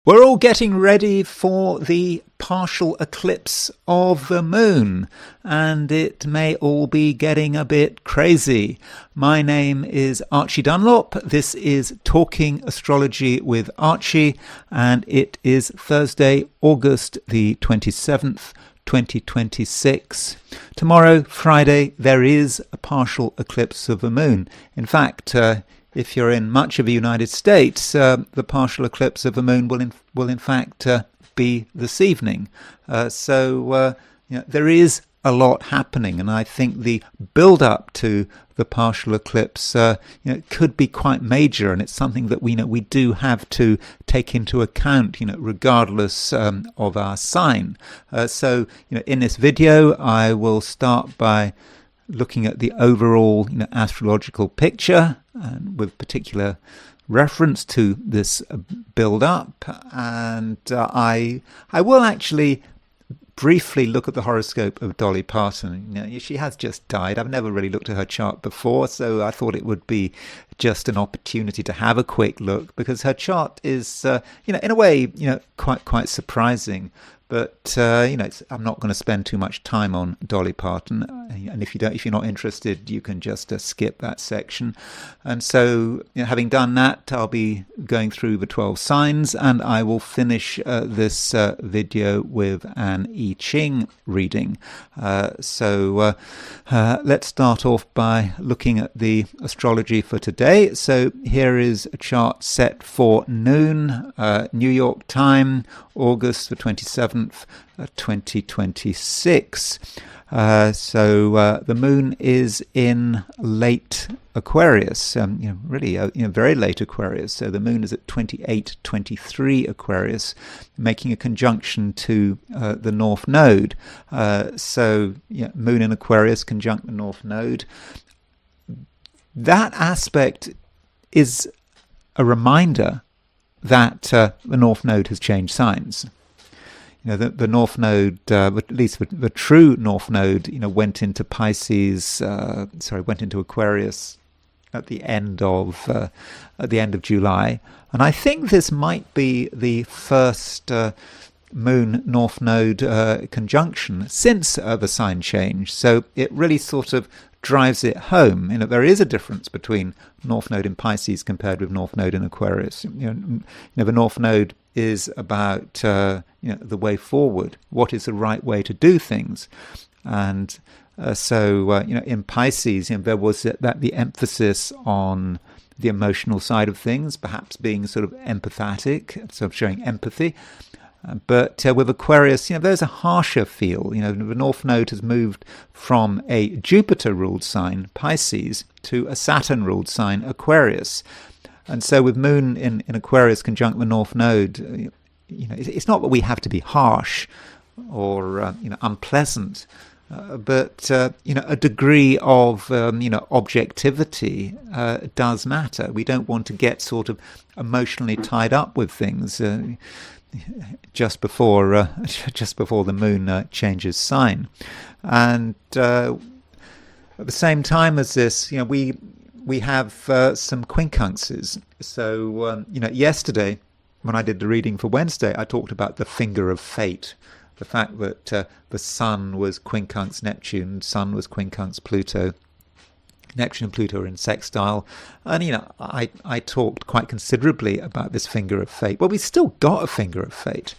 We're all getting ready for the partial eclipse of the moon, and it may all be getting a bit crazy. My name is Archie Dunlop. This is Talking Astrology with Archie, and it is Thursday, August the 27th, 2026. Tomorrow, Friday, there is a partial eclipse of the moon. In fact, if you're in much of the United States, the partial eclipse of the moon will in fact be this evening. So there is a lot happening, and I think the build-up to the partial eclipse could be quite major, and it's something that we do have to take into account, regardless of our sign. So in this video, I will start by looking at the overall astrological picture, and with particular reference to this build-up, and I will actually briefly look at the horoscope of Dolly Parton. She has just died. I've never really looked at her chart before, so I thought it would be just an opportunity to have a quick look, because her chart is, in a way, quite surprising. But I'm not going to spend too much time on Dolly Parton, and if you're not interested, you can just skip that section. And so, having done that, I'll be going through the 12 signs, and I will finish this video with an I Ching reading. So let's start off by looking at the astrology for today. So here is a chart set for noon, New York time, August the 27th, 2026. So the moon is in late Aquarius, really very late Aquarius. So the moon is at 28-23 Aquarius, making a conjunction to the North Node. So moon in Aquarius conjunct the North Node. That aspect is a reminder that the North Node has changed signs. The North Node, at least the true North Node, went into Pisces. Went into Aquarius at the end of July, and I think this might be the first Moon North Node conjunction since the sign change. So it really sort of drives it home. There is a difference between North Node in Pisces compared with North Node in Aquarius. The North Node is about the way forward. What is the right way to do things? And so in Pisces, there was the emphasis on the emotional side of things, perhaps being sort of empathetic, sort of showing empathy. But with Aquarius, there's a harsher feel. The North Node has moved from a Jupiter-ruled sign, Pisces, to a Saturn-ruled sign, Aquarius. And so with Moon in Aquarius conjunct the North Node, it's not that we have to be harsh or unpleasant, but a degree of objectivity does matter. We don't want to get sort of emotionally tied up with things just before the moon changes sign. And at the same time as this, we have some quincunxes. So yesterday, when I did the reading for Wednesday, I talked about the finger of fate, the fact that the Sun was quincunx Neptune, Sun was quincunx Pluto. Neptune and Pluto are in sextile, and I talked quite considerably about this finger of fate. Well, we've still got a finger of fate.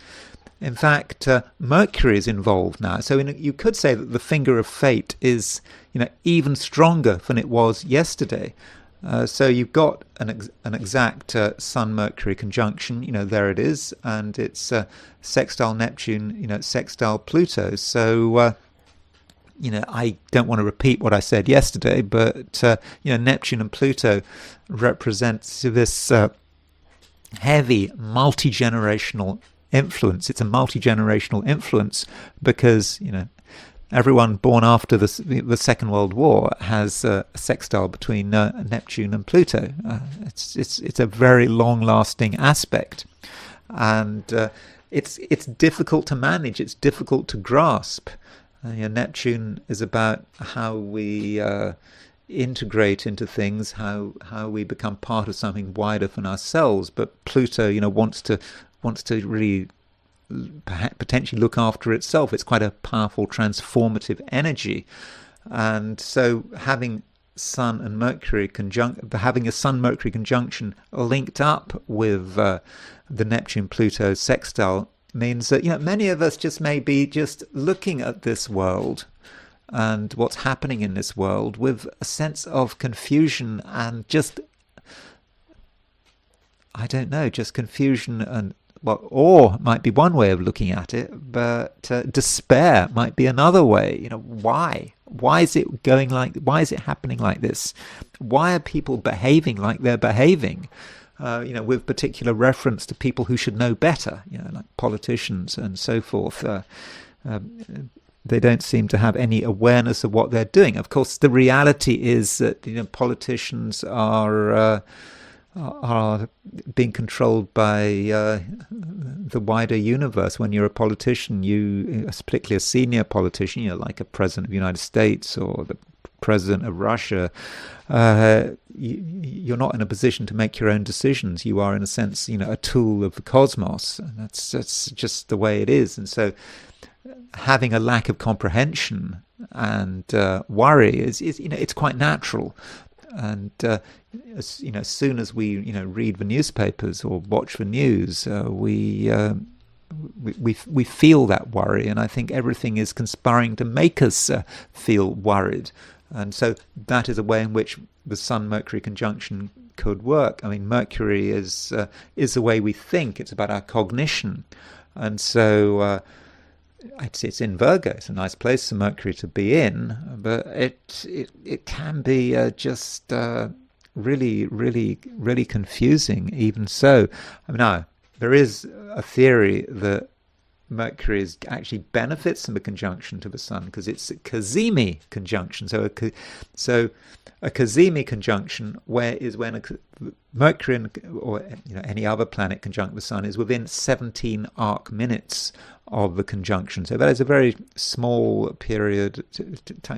In fact, Mercury is involved now, so you could say that the finger of fate is even stronger than it was yesterday. So you've got an exact Sun-Mercury conjunction. There it is, and it's sextile Neptune, sextile Pluto. So I don't want to repeat what I said yesterday, but Neptune and Pluto represents this heavy multi-generational influence. It's a multi-generational influence because everyone born after the Second World War has a sextile between Neptune and Pluto. It's a very long-lasting aspect, and it's difficult to manage. It's difficult to grasp. Neptune is about how we integrate into things, how we become part of something wider than ourselves. But Pluto, wants to wants to really potentially look after itself. It's quite a powerful transformative energy. And so having Sun and Mercury having a Sun-Mercury conjunction linked up with the Neptune-Pluto sextile means that, many of us just may be just looking at this world and what's happening in this world with a sense of confusion and just, I don't know, just confusion and, well, awe might be one way of looking at it, but despair might be another way. Why? Why is it why is it happening like this? Why are people behaving like they're behaving? With particular reference to people who should know better, like politicians and so forth. They don't seem to have any awareness of what they're doing. Of course, the reality is that politicians are being controlled by the wider universe. When you're a politician, particularly a senior politician, like a president of the United States or the president of Russia, you're not in a position to make your own decisions. You are, in a sense, a tool of the cosmos, and that's just the way it is. And so, having a lack of comprehension and worry is it's quite natural. And as soon as we read the newspapers or watch the news, we feel that worry, and I think everything is conspiring to make us feel worried. And so that is a way in which the Sun-Mercury conjunction could work. I mean, Mercury is the way we think. It's about our cognition, and so it's in Virgo. It's a nice place for Mercury to be in, but it can be just really, really, really confusing. Even so, now there is a theory that Mercury actually benefits from the conjunction to the Sun because it's a cazimi conjunction. So a cazimi conjunction is when Mercury or any other planet conjunct the Sun is within 17 arc minutes of the conjunction. So that is a very small period. I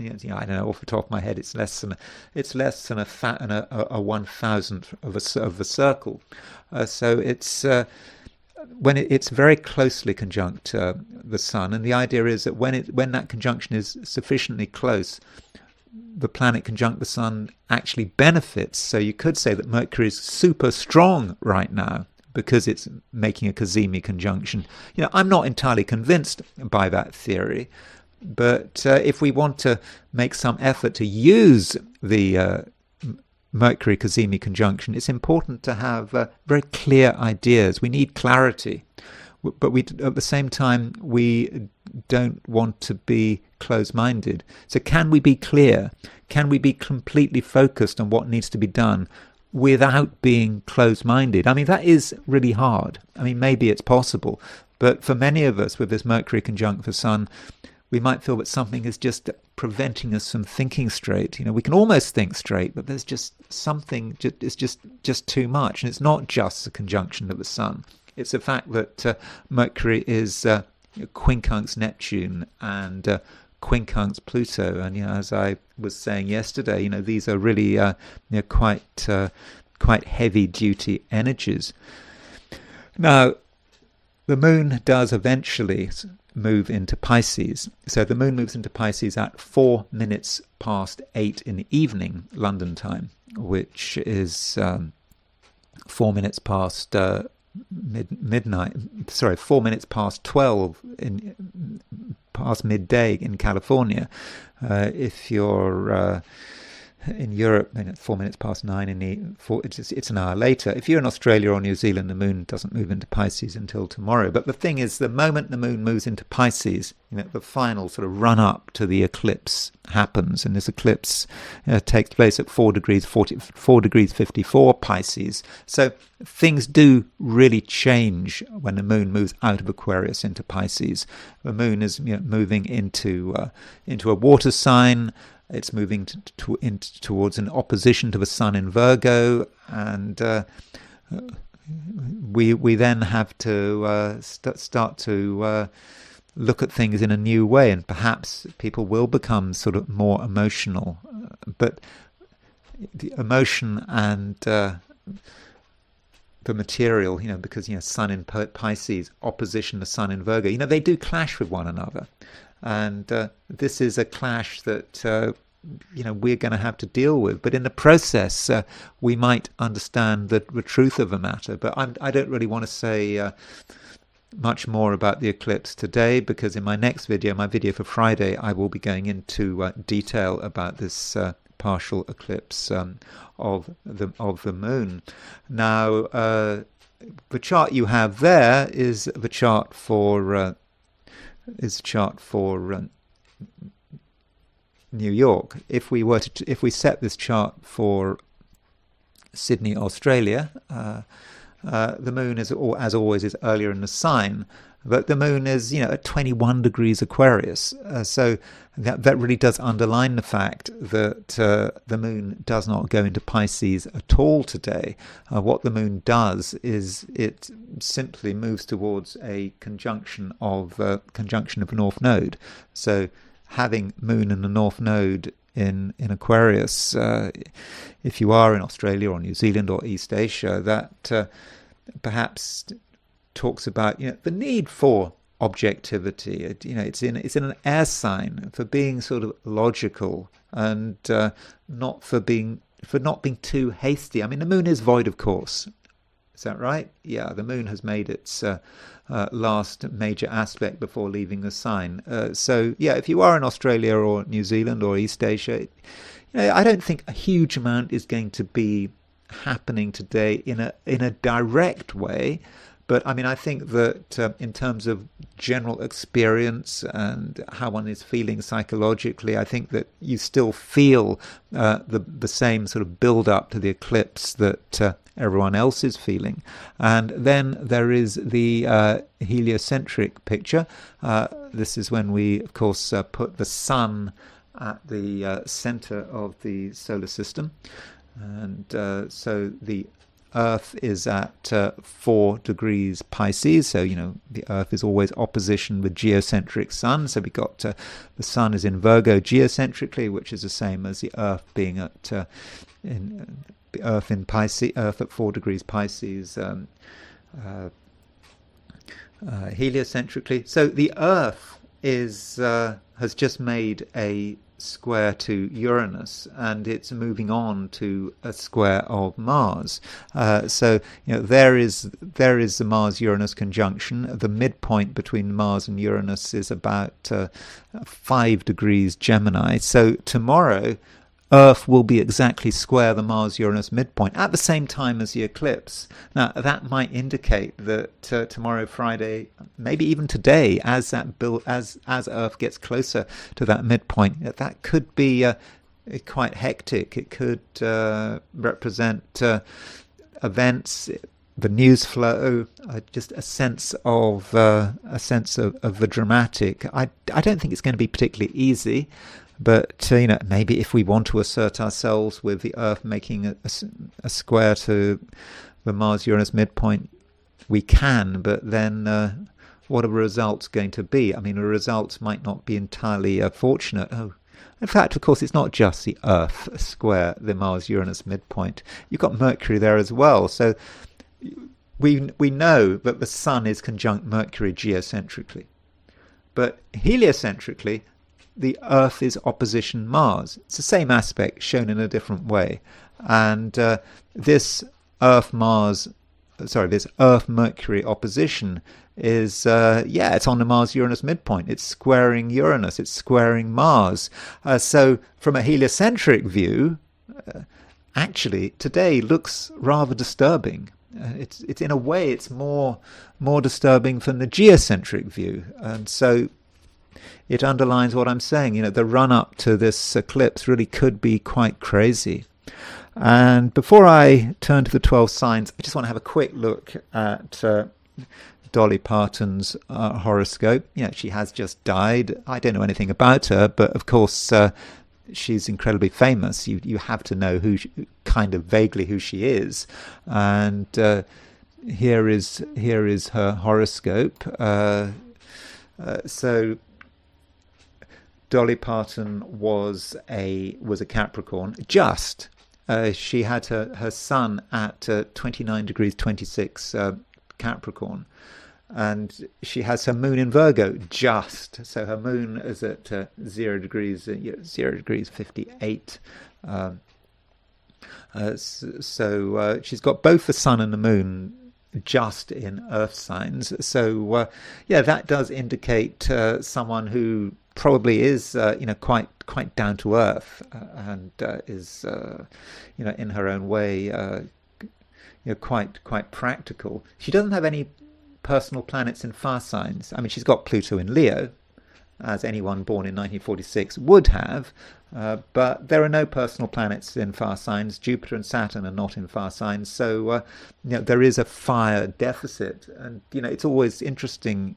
don't know off the top of my head. It's less than a 1,000th of the circle. So it's when it's very closely conjunct the Sun, and the idea is that when that conjunction is sufficiently close, the planet conjunct the Sun actually benefits. So you could say that Mercury is super strong right now because it's making a cazimi conjunction. I'm not entirely convinced by that theory, but if we want to make some effort to use the Mercury cazimi conjunction, it's important to have very clear ideas. We need clarity, but at the same time we don't want to be close-minded. So can we be clear? Can we be completely focused on what needs to be done without being close-minded? I mean, that is really hard. I mean, maybe it's possible, but for many of us with this Mercury conjunct the Sun, we might feel that something is just preventing us from thinking straight. We can almost think straight, but there's just something, it's just too much. And it's not just the conjunction of the Sun. It's the fact that Mercury is quincunx Neptune and quincunx Pluto. And as I was saying yesterday, these are really quite heavy-duty energies. Now, the Moon does eventually move into Pisces. So the Moon moves into Pisces at 4 minutes past 8 in the evening, London time, which is 4 minutes past midnight. Sorry, 4 minutes past 12 past midday in California. If you're in Europe, 4 minutes past 9 it's an hour later. If you're in Australia or New Zealand, the Moon doesn't move into Pisces until tomorrow. But the thing is, the moment the Moon moves into Pisces, the final sort of run up to the eclipse happens, and this eclipse takes place at 4 degrees 54 Pisces. So things do really change when the Moon moves out of Aquarius into Pisces. The Moon is moving into a water sign. It's moving towards an opposition to the Sun in Virgo, and we then have to start to look at things in a new way, and perhaps people will become sort of more emotional. But the emotion and the the material, because Sun in Pisces, opposition to Sun in Virgo, they do clash with one another, and this is a clash that we're going to have to deal with. But in the process, we might understand the truth of the matter. But I don't really want to say much more about the eclipse today, because in my next video, my video for Friday, I will be going into detail about this partial eclipse of the moon. Now, the chart you have there is the chart for New York. If we set this chart for Sydney, Australia, the moon is, as always, is earlier in the sign, but the moon is at 21 degrees Aquarius. So that really does underline the fact that the moon does not go into Pisces at all today. What the moon does is it simply moves towards a conjunction of the North Node. So having moon in the North Node in Aquarius, if you are in Australia or New Zealand or East Asia, that perhaps talks about the need for objectivity. It's in an air sign for being sort of logical and not being too hasty. I mean, the moon is void, of course. Is that right? Yeah, the moon has made its last major aspect before leaving the sign. So yeah, if you are in Australia or New Zealand or East Asia, I don't think a huge amount is going to be happening today in a direct way. But I mean, I think that in terms of general experience and how one is feeling psychologically, I think that you still feel the same sort of build up to the eclipse that everyone else is feeling. And then there is the heliocentric picture. This is when we, of course, put the sun at the center of the solar system. And so the Earth is at 4 degrees Pisces, so the Earth is always opposition with geocentric Sun. So we got the Sun is in Virgo geocentrically, which is the same as the Earth being at the Earth in Pisces, Earth at 4 degrees Pisces heliocentrically. So the Earth has just made a square to Uranus, and it's moving on to a square of Mars. So there is the Mars-Uranus conjunction. The midpoint between Mars and Uranus is about 5 degrees Gemini. So tomorrow, Earth will be exactly square the Mars-Uranus midpoint at the same time as the eclipse. Now, that might indicate that tomorrow, Friday, maybe even today, as Earth gets closer to that midpoint, that could be quite hectic. It could represent events, the news flow, just a sense of the dramatic. I don't think it's going to be particularly easy. But maybe if we want to assert ourselves with the Earth making a square to the Mars-Uranus midpoint, we can. But then, what are the results going to be? I mean, the results might not be entirely fortunate. Oh, in fact, of course, it's not just the Earth square the Mars-Uranus midpoint. You've got Mercury there as well. So we know that the Sun is conjunct Mercury geocentrically, but heliocentrically, the Earth is opposition Mars. It's the same aspect shown in a different way. And this Earth-Mercury opposition is, it's on the Mars-Uranus midpoint. It's squaring Uranus. It's squaring Mars. So from a heliocentric view, actually, today looks rather disturbing. It's in a way, it's more disturbing from the geocentric view. And so it underlines what I'm saying. The run-up to this eclipse really could be quite crazy. And before I turn to the 12 signs, I just want to have a quick look at Dolly Parton's horoscope. She has just died. I don't know anything about her, but of course she's incredibly famous. You have to know kind of vaguely who she is. And here is her horoscope. So Dolly Parton was a Capricorn, just she had her sun at 29 degrees 26 Capricorn, and she has her moon in Virgo just. So her moon is at 0 degrees, 0 degrees 58. So she's got both the sun and the moon just in earth signs. So yeah, that does indicate someone who probably is quite down to earth, and is in her own way quite practical. She doesn't have any personal planets in fire signs. I mean, she's got Pluto in Leo, as anyone born in 1946 would have, but there are no personal planets in fire signs. Jupiter and Saturn are not in fire signs, so there is a fire deficit. And it's always interesting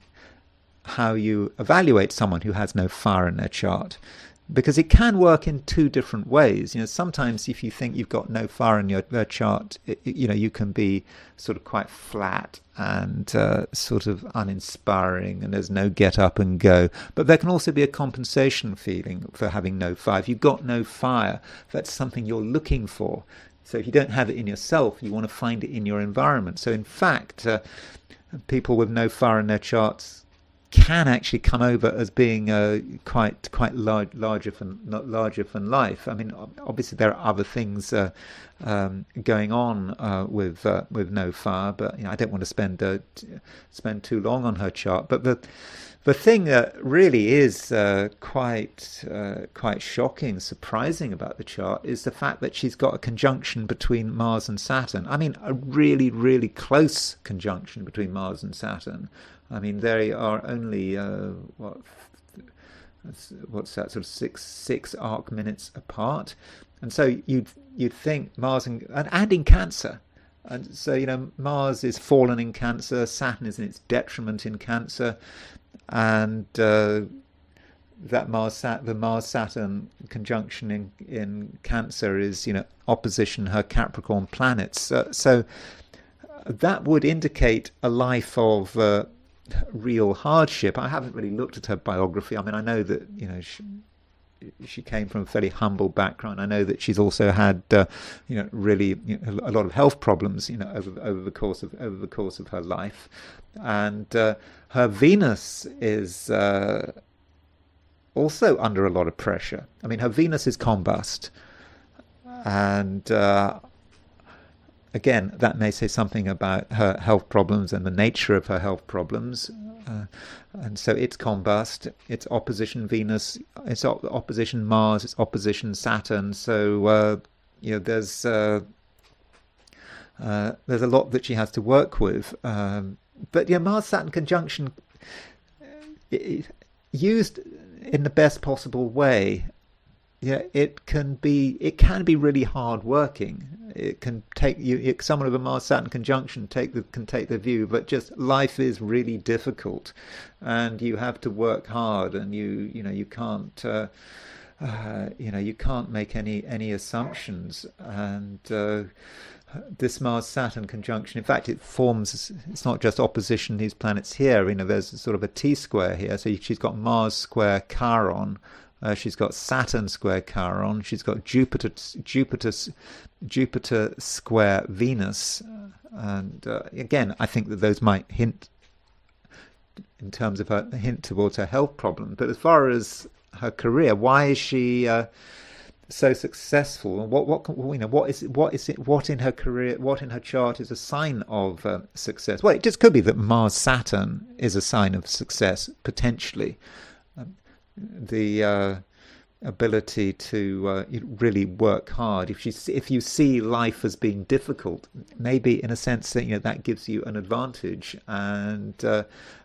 how you evaluate someone who has no fire in their chart, because it can work in two different ways. Sometimes if you think you've got no fire in your chart, you can be sort of quite flat and sort of uninspiring, and there's no get up and go. But there can also be a compensation feeling for having no fire. If you've got no fire, that's something you're looking for. So if you don't have it in yourself, you want to find it in your environment. So in fact, people with no fire in their charts can actually come over as being quite larger than life. I mean, obviously there are other things going on with no fire, but I don't want to spend too long on her chart. But the thing that really is quite shocking, surprising about the chart is the fact that she's got a conjunction between Mars and Saturn. I mean, a really, really close conjunction between Mars and Saturn. I mean, they are only what's that, sort of six arc minutes apart, and so you'd think Mars and in Cancer, and so Mars is fallen in Cancer, Saturn is in its detriment in Cancer, and that the Mars-Saturn conjunction in Cancer is opposition her Capricorn planets. So that would indicate a life of real hardship. I haven't really looked at her biography. I mean, I know that she came from a fairly humble background. I know that she's also had really a lot of health problems over the course of her life, and her Venus is also under a lot of pressure. I mean, her Venus is combust, and again, that may say something about her health problems and the nature of her health problems. And so it's combust, it's opposition Venus, it's opposition Mars, it's opposition Saturn. So there's a lot that she has to work with. But Mars-Saturn conjunction, used in the best possible way, it can be really hard working. It can take someone with a Mars-Saturn conjunction can take the view, but just life is really difficult, and you have to work hard, and you can't you can't make any assumptions. And this Mars-Saturn conjunction, in fact, it's not just opposition these planets here. There's sort of a T-square here. So she's got Mars square Chiron. She's got Saturn square Chiron. She's got Jupiter square Venus. And again, I think that those might hint towards her health problem. But as far as her career, why is she so successful? And what in her career, what in her chart is a sign of success? Well, it just could be that Mars Saturn is a sign of success potentially. The ability to really work hard. If you see life as being difficult, maybe in a sense that that gives you an advantage. And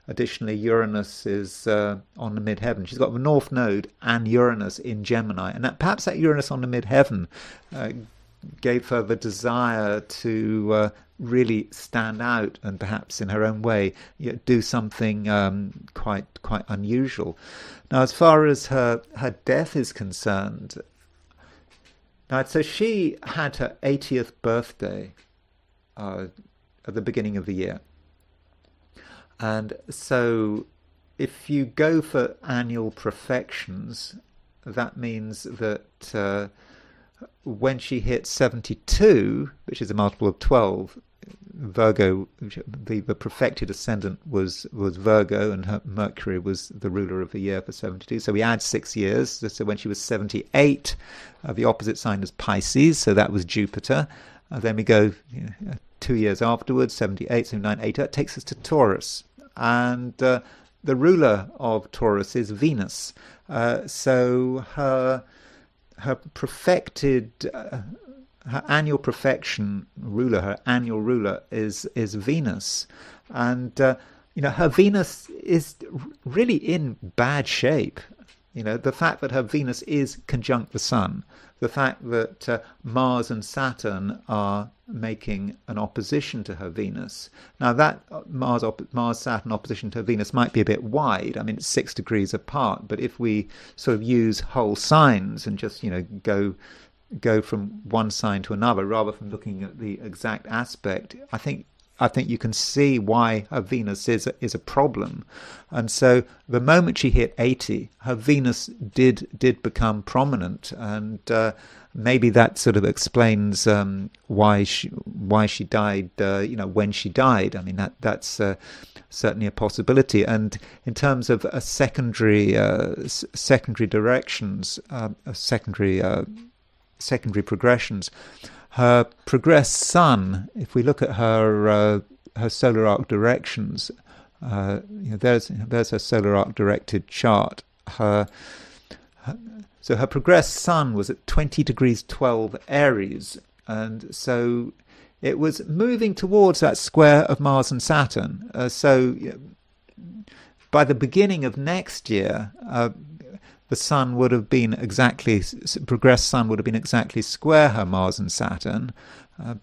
additionally, Uranus is on the midheaven. She's got the North Node and Uranus in Gemini, and perhaps that Uranus on the midheaven gave her the desire to really stand out and perhaps in her own way do something quite unusual. Now, as far as her death is concerned, so she had her 80th birthday at the beginning of the year. And so if you go for annual profections, that means that when she hit 72, which is a multiple of 12, Virgo, the perfected ascendant was Virgo, and her Mercury was the ruler of the year for 72. So we add 6 years. So when she was 78, the opposite sign was Pisces, so that was Jupiter. Then we go 2 years afterwards, 78, 79, 80. That takes us to Taurus. And the ruler of Taurus is Venus. So her perfected... her annual perfection ruler, her annual ruler is Venus, and her Venus is really in bad shape. The fact that her Venus is conjunct the Sun, the fact that Mars and Saturn are making an opposition to her Venus. Now that Mars-Saturn opposition to her Venus might be a bit wide. I mean, it's 6 degrees apart, but if we sort of use whole signs and just go from one sign to another rather than looking at the exact aspect, I think you can see why her Venus is a problem. And so the moment she hit 80, her Venus did become prominent, and maybe that sort of explains why she died when she died. I mean, that's certainly a possibility. And in terms of a secondary directions, secondary progressions, her progressed Sun, if we look at her solar arc directions, there's her solar arc directed chart. So her progressed Sun was at 20 degrees 12 Aries, and so it was moving towards that square of Mars and Saturn. So by the beginning of next year, the Sun would have been progressed Sun would have been exactly square her Mars and Saturn,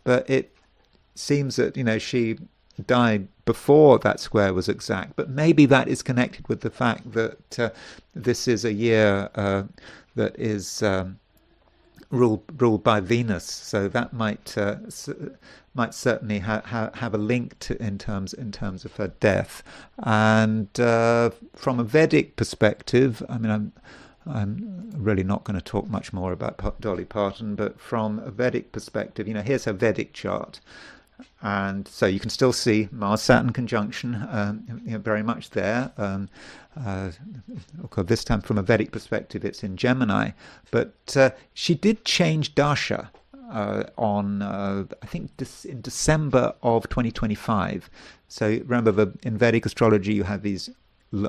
but it seems that she died before that square was exact. But maybe that is connected with the fact that this is a year that is ruled by Venus, so that might certainly have a link in terms of her death. And from a Vedic perspective, I mean, I'm really not going to talk much more about Dolly Parton, but from a Vedic perspective, here's her Vedic chart. And so you can still see Mars-Saturn conjunction very much there. This time from a Vedic perspective, it's in Gemini. But she did change dasha on, I think, in December of 2025. So remember, in Vedic astrology, you have these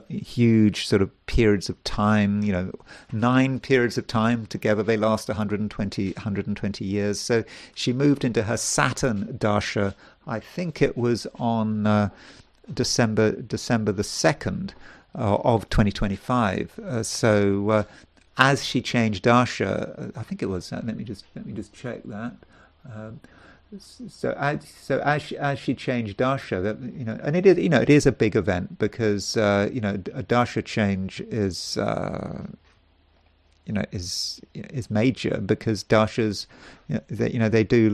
huge sort of periods of time, 9 periods of time together. They last 120 years. So she moved into her Saturn dasha. I think it was on December the 2nd of 2025. So as she changed dasha, I think it was. Let me just check that. So as she changed dasha, and it is a big event, because a dasha change is major, because dashas they do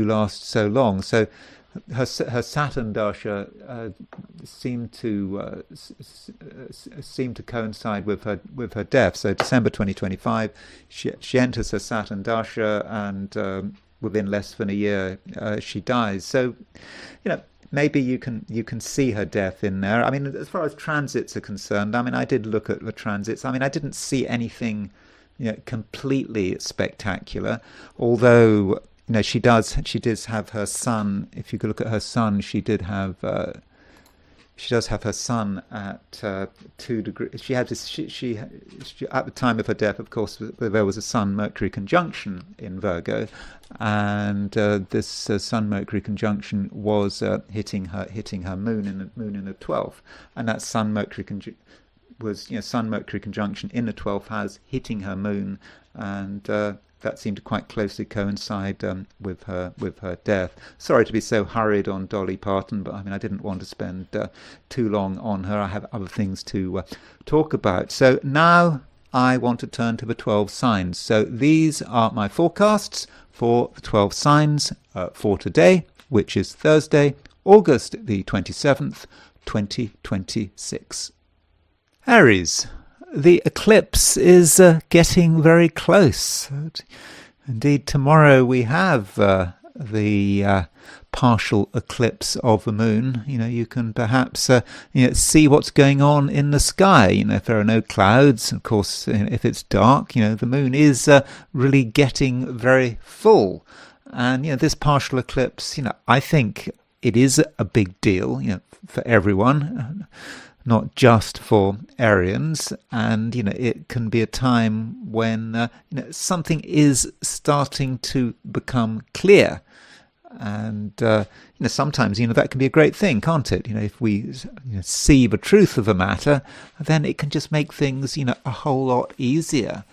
last so long. So her Saturn dasha seemed to coincide with her death. So December 2025, she enters her Saturn dasha, and within less than a year she dies. So maybe you can see her death in there. I mean, as far as transits are concerned, I mean, I did look at the transits. I mean, I didn't see anything completely spectacular, although she does have her Sun. If you could look at her Sun, she does have her Sun at 2 degrees. She had this. She at the time of her death, of course, there was a Sun-Mercury conjunction in Virgo, and this Sun-Mercury conjunction was hitting her moon in the 12th, and that Sun-Mercury was Sun-Mercury conjunction in the 12th house, hitting her moon, and that seemed to quite closely coincide with her death. Sorry to be so hurried on Dolly Parton, but I mean, I didn't want to spend too long on her. I have other things to talk about. So now I want to turn to the 12 signs. So these are my forecasts for the 12 signs for today, which is Thursday, August the 27th, 2026. Aries. the eclipse is getting very close. Indeed, tomorrow we have the partial eclipse of the moon. You can perhaps see what's going on in the sky. If there are no clouds, of course, if it's dark, the moon is really getting very full. And this partial eclipse, I think it is a big deal, for everyone, not just for Arians. And it can be a time when something is starting to become clear. And sometimes that can be a great thing, can't it? If we see the truth of a matter, then it can just make things a whole lot easier.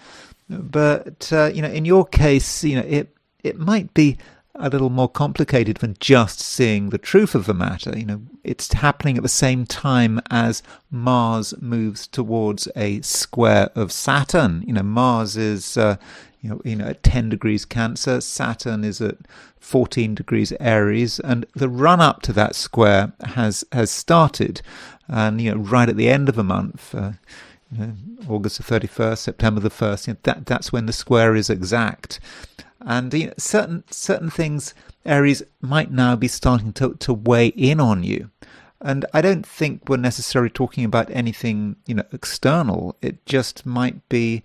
But in your case, it might be a little more complicated than just seeing the truth of the matter. It's happening at the same time as Mars moves towards a square of Saturn. Mars is at 10 degrees Cancer, Saturn is at 14 degrees Aries, and the run up to that square has started. And right at the end of the month, August the 31st, September the 1st, that's when the square is exact. And certain things, Aries, might now be starting to weigh in on you. And I don't think we're necessarily talking about anything external. It just might be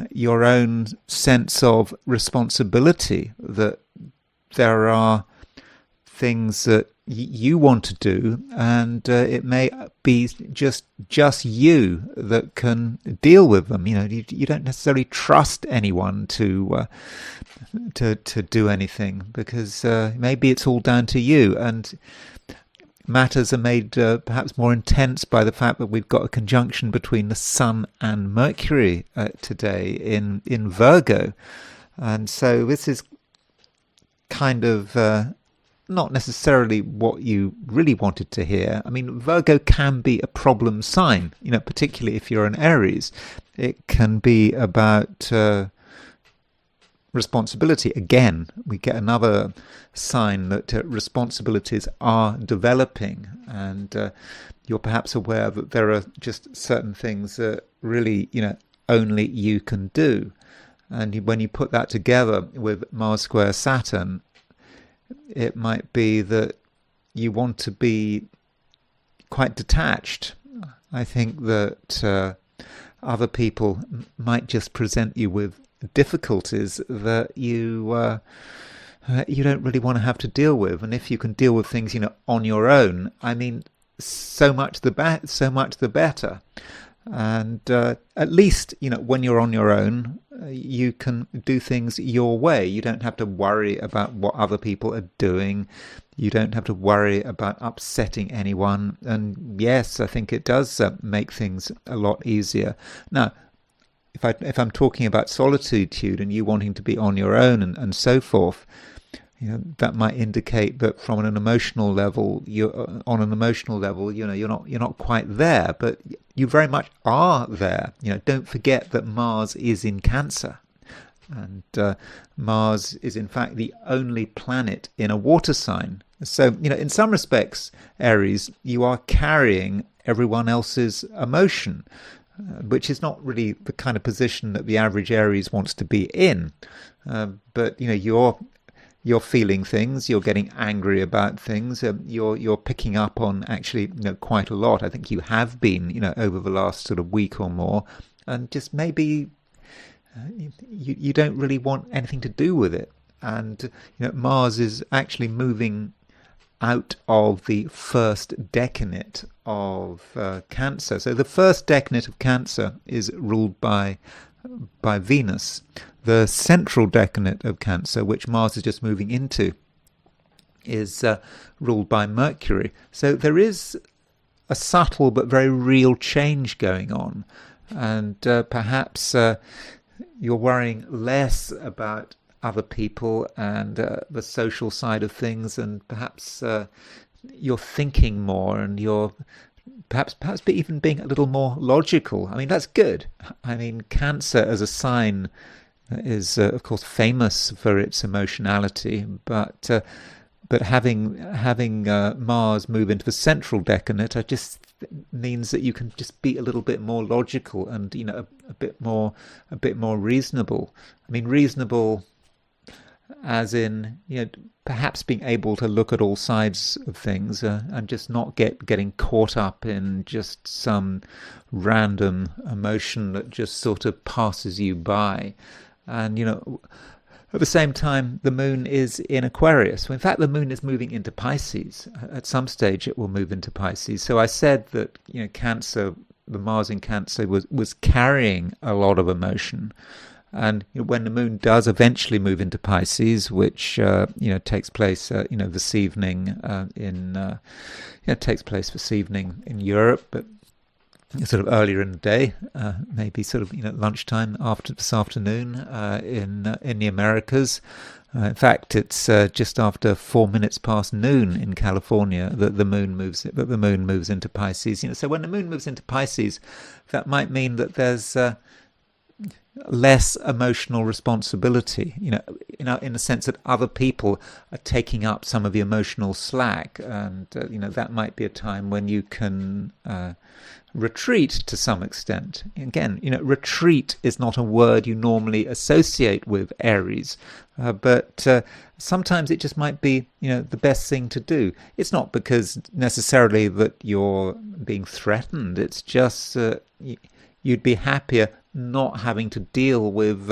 your own sense of responsibility, that there are things that you want to do, and it may be just you that can deal with them. You don't necessarily trust anyone to do anything, because maybe it's all down to you, and matters are made perhaps more intense by the fact that we've got a conjunction between the Sun and Mercury today in Virgo. And so this is kind of not necessarily what you really wanted to hear. I mean, Virgo can be a problem sign, particularly if you're an Aries. It can be about responsibility. Again, we get another sign that responsibilities are developing, and you're perhaps aware that there are just certain things that really, only you can do. And when you put that together with Mars square Saturn, it might be that you want to be quite detached. I think that other people might just present you with difficulties that you don't really want to have to deal with. And if you can deal with things, on your own, I mean, so much the better. And at least, when you're on your own, you can do things your way. You don't have to worry about what other people are doing. You don't have to worry about upsetting anyone. And yes, I think it does make things a lot easier. Now, if I'm talking about solitude and you wanting to be on your own and so forth, that might indicate that from an emotional level, you're not quite there, but you very much are there. Don't forget that Mars is in Cancer, and Mars is in fact the only planet in a water sign. So in some respects, Aries, you are carrying everyone else's emotion, which is not really the kind of position that the average Aries wants to be in. But you're feeling things, you're getting angry about things, you're picking up on actually quite a lot. I think you have been over the last sort of week or more, and just maybe you don't really want anything to do with it. And Mars is actually moving out of the first decanate of Cancer. So the first decanate of Cancer is ruled by Venus. The central decanate of Cancer, which Mars is just moving into, is ruled by Mercury. So there is a subtle but very real change going on. And perhaps you're worrying less about other people and the social side of things, and perhaps you're thinking more, and you're perhaps even being a little more logical. I mean, that's good. I mean, Cancer as a sign is, of course, famous for its emotionality, but but having Mars move into the central decanate just means that you can just be a little bit more logical and a bit more reasonable. I mean, reasonable as in perhaps being able to look at all sides of things and just not getting caught up in just some random emotion that just sort of passes you by. And at the same time, the moon is in Aquarius. Well, in fact, the moon is moving into Pisces. At some stage, it will move into Pisces. So I said that Cancer, the Mars in Cancer, was carrying a lot of emotion. And when the moon does eventually move into Pisces, which takes place this evening takes place this evening in Europe, but sort of earlier in the day, maybe sort of lunchtime after this afternoon in the Americas. In fact, it's just after 4 minutes past noon in California that the moon moves into Pisces. So when the moon moves into Pisces, that might mean that there's less emotional responsibility, in the sense that other people are taking up some of the emotional slack, and that might be a time when you can retreat to some extent. Again, retreat is not a word you normally associate with Aries, but sometimes it just might be the best thing to do. It's not because necessarily that you're being threatened, it's just you'd be happier not having to deal with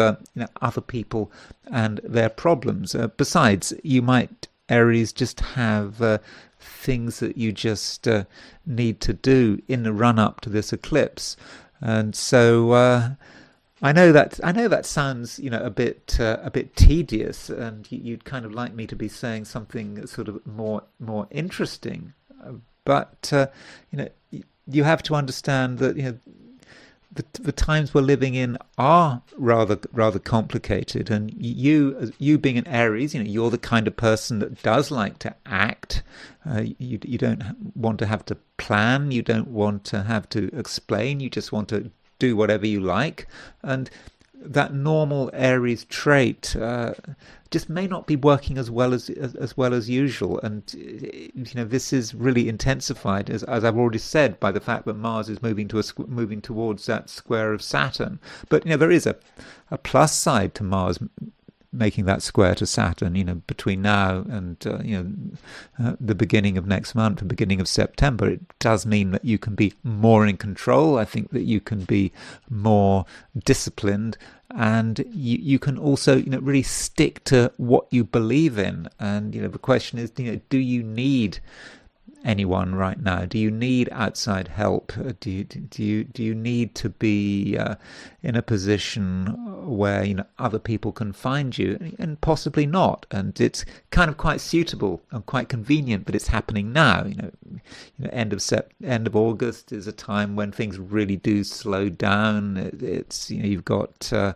other people and their problems. Besides, you might, Aries, just have things that you just need to do in the run-up to this eclipse. And so I know that sounds a bit tedious, and you'd kind of like me to be saying something sort of more interesting, but you have to understand that the times we're living in are rather complicated, and you being an Aries, you're the kind of person that does like to act. You don't want to have to plan. You don't want to have to explain. You just want to do whatever you like, and that normal Aries trait just may not be working as well as usual. And this is really intensified, as I've already said, by the fact that Mars is moving towards that square of Saturn. But there is a plus side to Mars making that square to Saturn, between now and the beginning of next month, the beginning of September. It does mean that you can be more in control. I think that you can be more disciplined, and you can also really stick to what you believe in. And the question is, do you need anyone right now? Do you need outside help? Do you need to be in a position where other people can find you? And possibly not. And it's kind of quite suitable and quite convenient that it's happening now. End of August is a time when things really do slow down. It's you've got the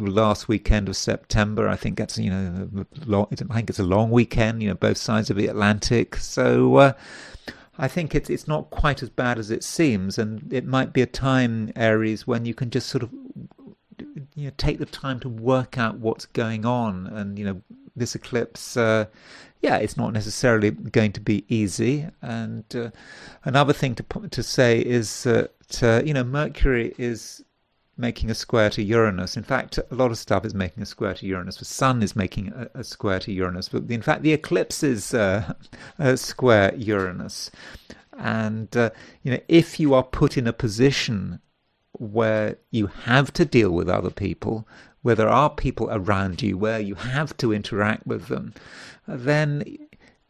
last weekend of September. I think that's I think it's a long weekend. Both sides of the Atlantic. So I think it's not quite as bad as it seems, and it might be a time, Aries, when you can just sort of take the time to work out what's going on. And this eclipse, it's not necessarily going to be easy. And another thing to say is that Mercury is making a square to Uranus. In fact, a lot of stuff is making a square to Uranus. The Sun is making a square to Uranus. But in fact, the eclipse is a square Uranus. And if you are put in a position where you have to deal with other people, where there are people around you, where you have to interact with them, then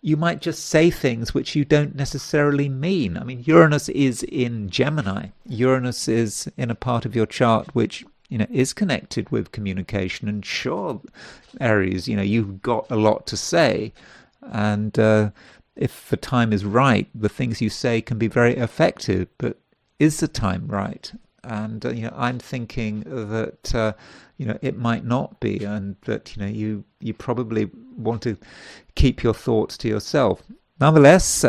you might just say things which you don't necessarily mean. I mean, Uranus is in Gemini. Uranus is in a part of your chart which is connected with communication. And sure, Aries, you've got a lot to say, and if the time is right, the things you say can be very effective. But is the time right? And I'm thinking that it might not be, and that you probably want to keep your thoughts to yourself. Nonetheless,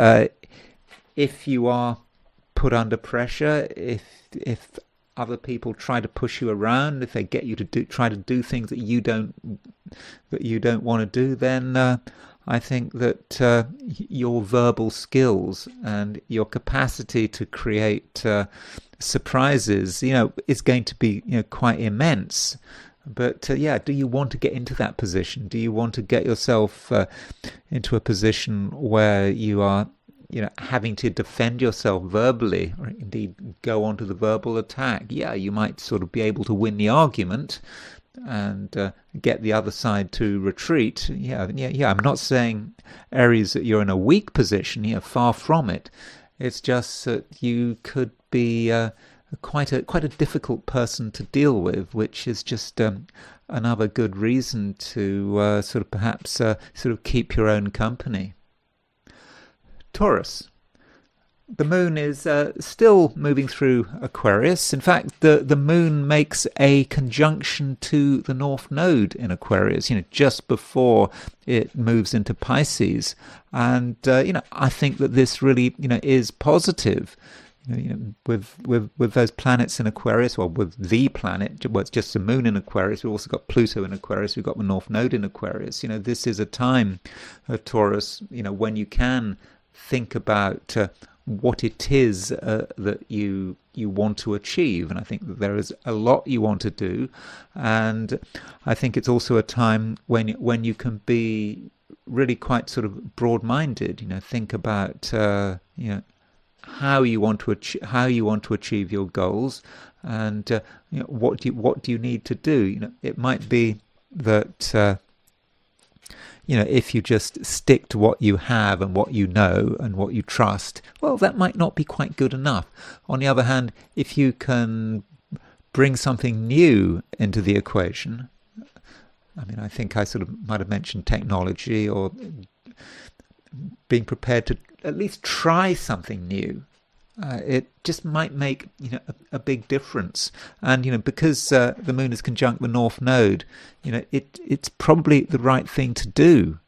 if you are put under pressure, if other people try to push you around, if they get you to try to do things that you don't want to do, then I think that your verbal skills and your capacity to create surprises, is going to be, quite immense. But do you want to get into that position? Do you want to get yourself into a position where you are, having to defend yourself verbally, or indeed go on to the verbal attack? Yeah, you might sort of be able to win the argument and get the other side to retreat. Yeah. I'm not saying, Aries, that you're in a weak position. Far from it. It's just that you could be quite a difficult person to deal with, which is just another good reason to sort of perhaps sort of keep your own company. Taurus. The moon is still moving through Aquarius. In fact, the moon makes a conjunction to the North Node in Aquarius, just before it moves into Pisces. And, I think that this really, is positive. With those planets in Aquarius, well, with the planet, well, it's just the moon in Aquarius. We've also got Pluto in Aquarius. We've got the North Node in Aquarius. This is a time, Taurus, when you can think about what it is that you want to achieve. And I think that there is a lot you want to do. And I think it's also a time when you can be really quite sort of broad-minded. Think about how you want to achieve your goals, and what do you need to do. It might be that if you just stick to what you have and what you know and what you trust, well, that might not be quite good enough. On the other hand, if you can bring something new into the equation, I think I sort of might have mentioned technology, or being prepared to at least try something new. It just might make a big difference. And because the moon is conjunct the North Node, it's probably the right thing to do.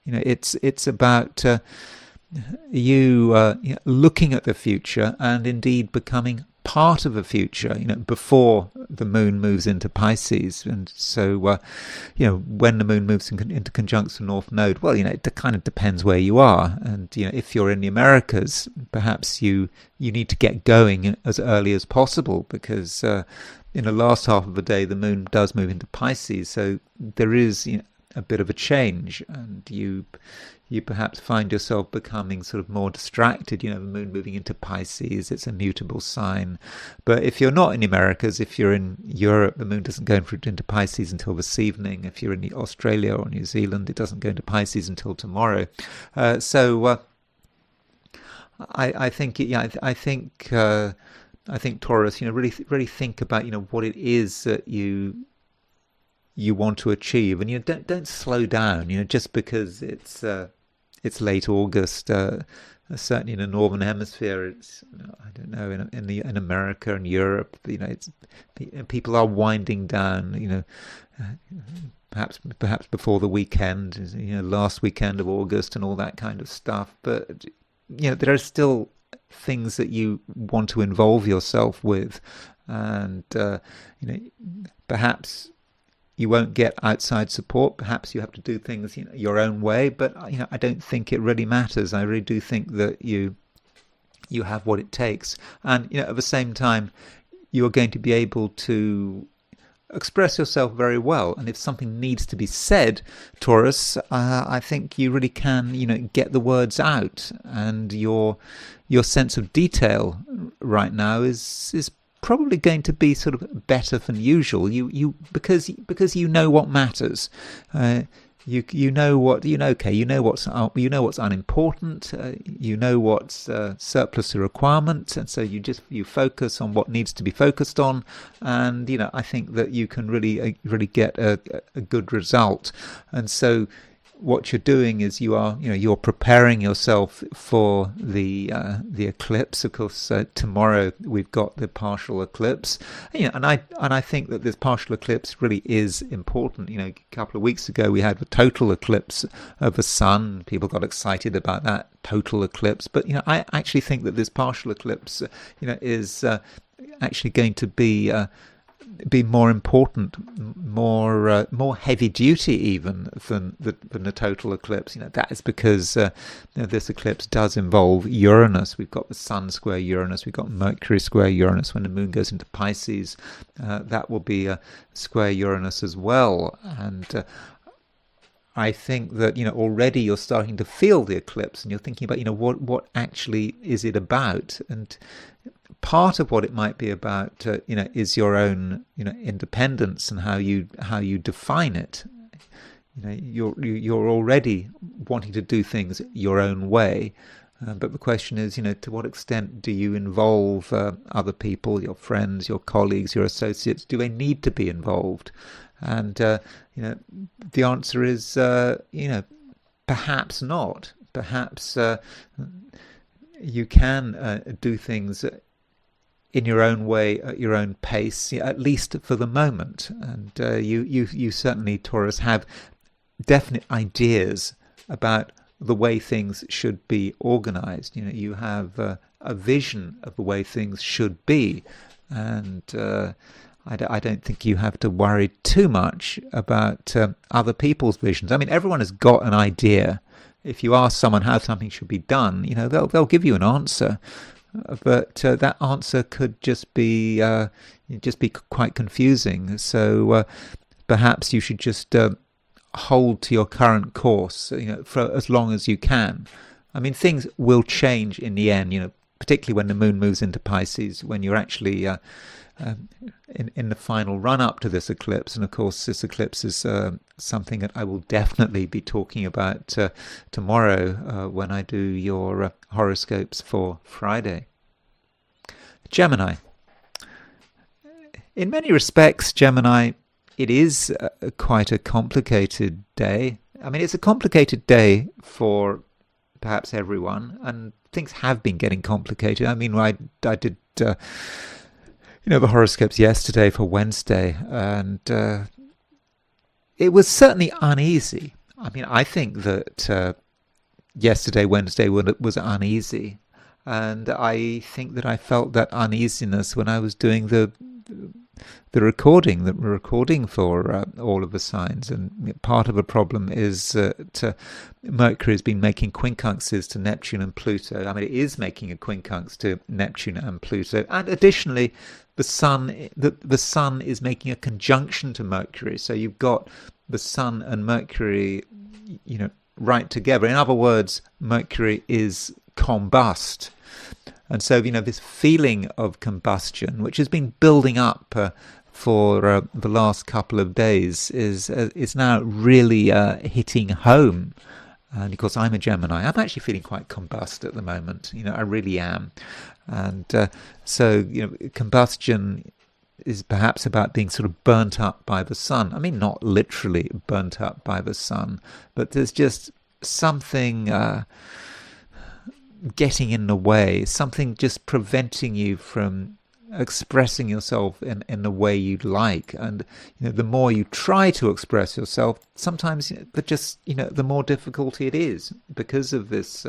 It's about you looking at the future and indeed becoming part of the future, before the moon moves into Pisces. And so, when the moon moves into conjunct the North Node, well, it kind of depends where you are. And, if you're in the Americas, perhaps you need to get going as early as possible, because in the last half of the day, the moon does move into Pisces. So there is a bit of a change, and you perhaps find yourself becoming sort of more distracted. The moon moving into Pisces, it's a mutable sign. But if you're not in the Americas, if you're in Europe, the moon doesn't go into Pisces until this evening. If you're in Australia or New Zealand, it doesn't go into Pisces until tomorrow. So I think Taurus, really think about what it is that you want to achieve, and don't slow down. Just because it's late August, certainly in the northern hemisphere. It's, I don't know, in America and Europe, people are winding down. Perhaps before the weekend, last weekend of August and all that kind of stuff. But there are still things that you want to involve yourself with, and perhaps you won't get outside support. Perhaps you have to do things your own way, but I don't think it really matters. I really do think that you have what it takes, and at the same time, you are going to be able to express yourself very well. And if something needs to be said, Taurus, I think you really can get the words out, and your sense of detail right now is probably going to be sort of better than usual. Because you know what matters. You know what okay. You know what's unimportant. You know what's surplus to requirement, and so you focus on what needs to be focused on. And I think that you can really get a good result. And so, what you're doing is you're preparing yourself for the eclipse. Of course, tomorrow we've got the partial eclipse. And I think that this partial eclipse really is important. A couple of weeks ago we had the total eclipse of the sun. People got excited about that total eclipse, but I actually think that this partial eclipse, is actually going to be be more important, more heavy duty even than the total eclipse. That is because this eclipse does involve Uranus. We've got the Sun square Uranus. We've got Mercury square Uranus. When the Moon goes into Pisces, that will be a square Uranus as well. And I think that already you're starting to feel the eclipse, and you're thinking about what actually is it about. And part of what it might be about is your own independence and how you define it. You're already wanting to do things your own way, but the question is, to what extent do you involve other people, your friends, your colleagues, your associates? Do they need to be involved? And the answer is perhaps not. Perhaps you can do things in your own way, at your own pace, at least for the moment. And you certainly, Taurus, have definite ideas about the way things should be organized. You have a vision of the way things should be, and I don't think you have to worry too much about other people's visions. I mean, everyone has got an idea. If you ask someone how something should be done, they'll give you an answer. But that answer could just be quite confusing. So perhaps you should just hold to your current course, for as long as you can. I mean, things will change in the end. Particularly when the Moon moves into Pisces, when you're actually in the final run up to this eclipse. And of course, this eclipse is something that I will definitely be talking about tomorrow when I do your horoscopes for Friday. Gemini. In many respects, Gemini, it is quite a complicated day. I mean, it's a complicated day for perhaps everyone, and things have been getting complicated. I mean, I did the horoscopes yesterday for Wednesday, and it was certainly uneasy. I mean, I think that yesterday, Wednesday, was uneasy, and I think that I felt that uneasiness when I was doing the recording for all of the signs. And part of the problem is that Mercury has been making quincunxes to Neptune and Pluto. I mean, it is making a quincunx to Neptune and Pluto, and additionally, the Sun is making a conjunction to Mercury. So you've got the Sun and Mercury, right together. In other words, Mercury is combust. And so, this feeling of combustion, which has been building up for the last couple of days, is now really hitting home. And of course, I'm a Gemini. I'm actually feeling quite combust at the moment. I really am. And so, combustion is perhaps about being sort of burnt up by the sun. I mean, not literally burnt up by the sun, but there's just something getting in the way, something just preventing you from expressing yourself in the way you'd like. And the more you try to express yourself, sometimes the more difficult it is because of this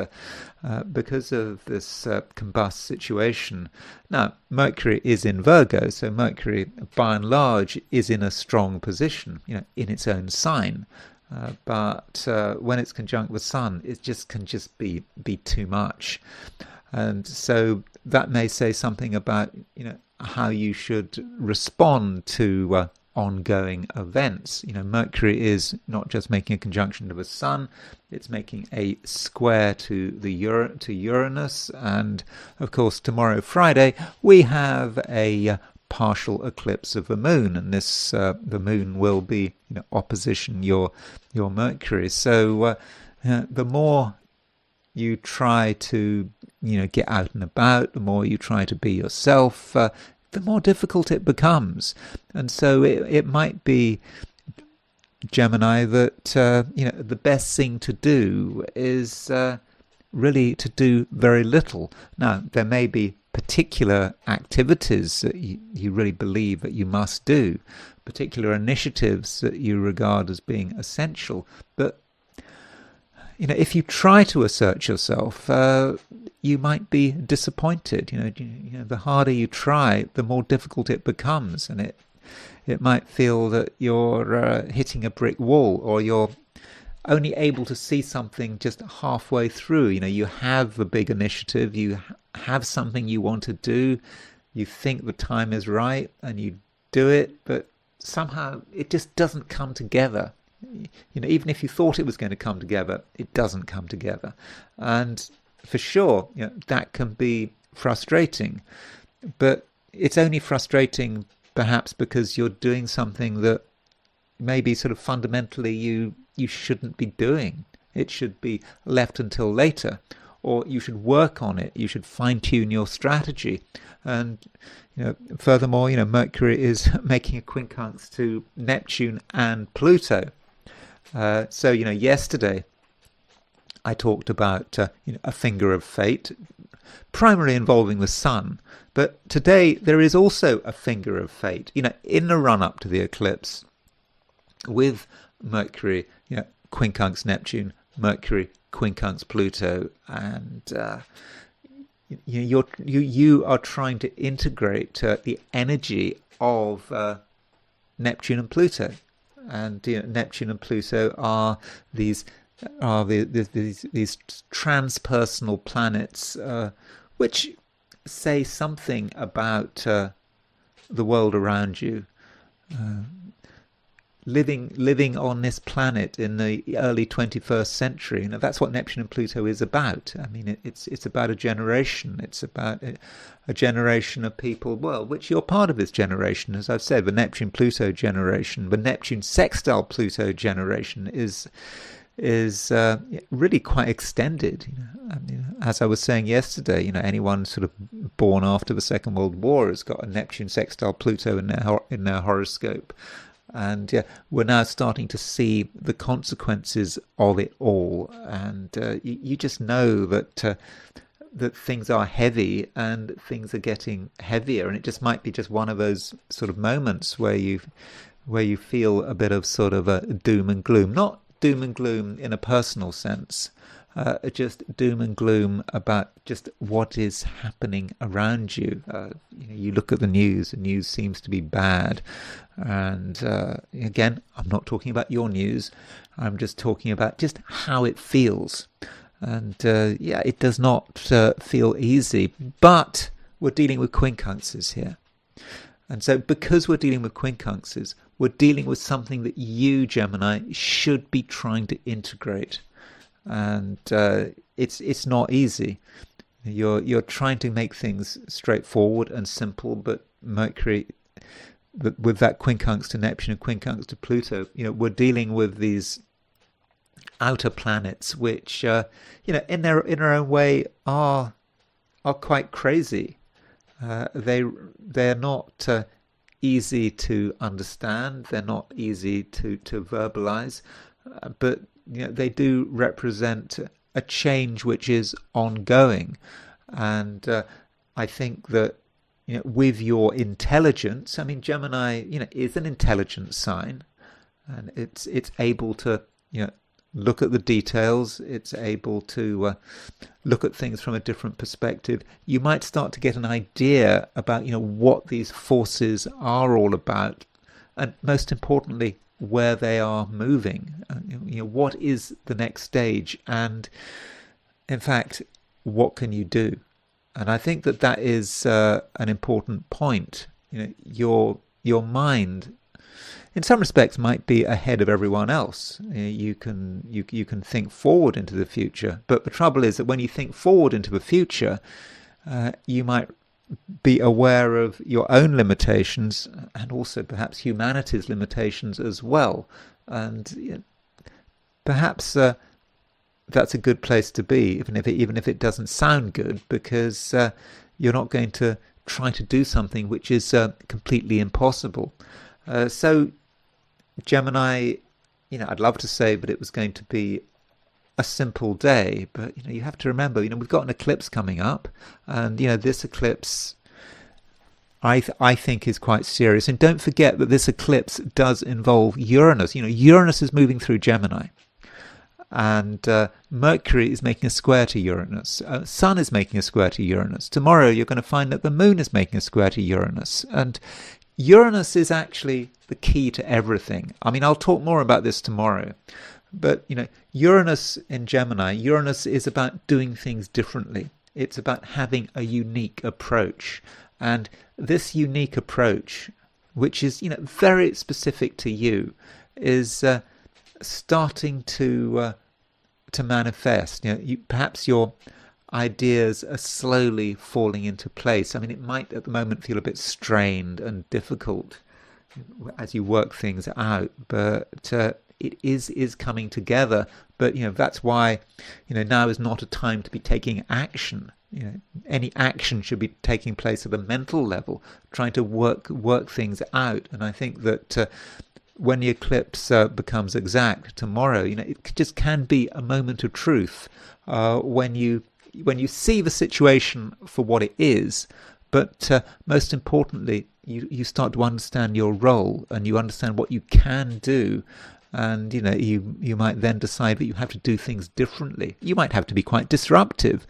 combust situation. Now, Mercury is in Virgo, so Mercury by and large is in a strong position, in its own sign. But when it's conjunct with Sun, it can just be too much. And so that may say something about how you should respond to ongoing events. Mercury is not just making a conjunction to the Sun; it's making a square to Uranus, and of course tomorrow, Friday, we have a partial eclipse of the Moon, and this the Moon will be opposition your Mercury. So the more you try to get out and about, the more you try to be yourself, the more difficult it becomes. And so it might be, Gemini, that the best thing to do is really to do very little. Now, there may be particular activities that you really believe that you must do, particular initiatives that you regard as being essential, but if you try to assert yourself, you might be disappointed. The harder you try, the more difficult it becomes, and it It might feel that you're hitting a brick wall, or you're only able to see something just halfway through. You have a big initiative, you have something you want to do, you think the time is right, and you do it, but somehow it just doesn't come together. Even if you thought it was going to come together, it doesn't come together. And for sure, that can be frustrating. But it's only frustrating perhaps because you're doing something that maybe sort of fundamentally you shouldn't be doing. It should be left until later, or you should work on it. You should fine-tune your strategy. And furthermore, Mercury is making a quincunx to Neptune and Pluto. So yesterday I talked about a finger of fate, primarily involving the sun. But today there is also a finger of fate. In the run-up to the eclipse, with Mercury, quincunx Neptune, Mercury quincunx Pluto, and you are trying to integrate the energy of Neptune and Pluto. And Neptune and Pluto are these transpersonal planets, which say something about the world around you. Living on this planet in the early 21st century, that's what Neptune and Pluto is about. I mean, it's about a generation. It's about a generation of people, well, which you're part of this generation, as I've said. The Neptune-Pluto generation, the Neptune sextile Pluto generation is really quite extended. I mean, as I was saying yesterday, anyone sort of born after the Second World War has got a Neptune sextile Pluto in their horoscope. And we're now starting to see the consequences of it all, and you just know that things are heavy and things are getting heavier, and it just might be just one of those sort of moments where you feel a bit of sort of a doom and gloom, not doom and gloom in a personal sense, just doom and gloom about just what is happening around you. You look at the news seems to be bad. And again, I'm not talking about your news. I'm just talking about just how it feels. And it does not feel easy. But we're dealing with quincunxes here. And so because we're dealing with quincunxes, we're dealing with something that you, Gemini, should be trying to integrate. And it's not easy. You're trying to make things straightforward and simple, but Mercury, with that quincunx to Neptune and quincunx to Pluto, we're dealing with these outer planets, which in their own way are quite crazy. They're not easy to understand. They're not easy to verbalize, but they do represent a change which is ongoing. And I think that with your intelligence, I mean, Gemini is an intelligent sign, and it's able to look at the details. It's able to look at things from a different perspective. You might start to get an idea about what these forces are all about, and most importantly, where they are moving. What is the next stage, and in fact, what can you do? And I think that is an important point. Your mind, in some respects, might be ahead of everyone else. You can think forward into the future, but the trouble is that when you think forward into the future, you might be aware of your own limitations and also perhaps humanity's limitations as well. And perhaps that's a good place to be, even if it doesn't sound good, because you're not going to try to do something which is completely impossible. So Gemini, I'd love to say that it was going to be a simple day, but you have to remember, we've got an eclipse coming up, and this eclipse I think is quite serious. And don't forget that this eclipse does involve Uranus. Uranus is moving through Gemini, and Mercury is making a square to Uranus. Sun is making a square to Uranus. Tomorrow you're going to find that the Moon is making a square to Uranus, and Uranus is actually the key to everything. I mean, I'll talk more about this tomorrow. But, Uranus in Gemini, Uranus is about doing things differently. It's about having a unique approach. And this unique approach, which is, very specific to you, is starting to manifest. Perhaps your ideas are slowly falling into place. I mean, it might at the moment feel a bit strained and difficult as you work things out, but it is coming together. But that's why now is not a time to be taking action. Any action should be taking place at a mental level, trying to work things out. And I think that when the eclipse becomes exact tomorrow, it just can be a moment of truth when you see the situation for what it is. But most importantly, you start to understand your role, and you understand what you can do. And you might then decide that you have to do things differently. You might have to be quite disruptive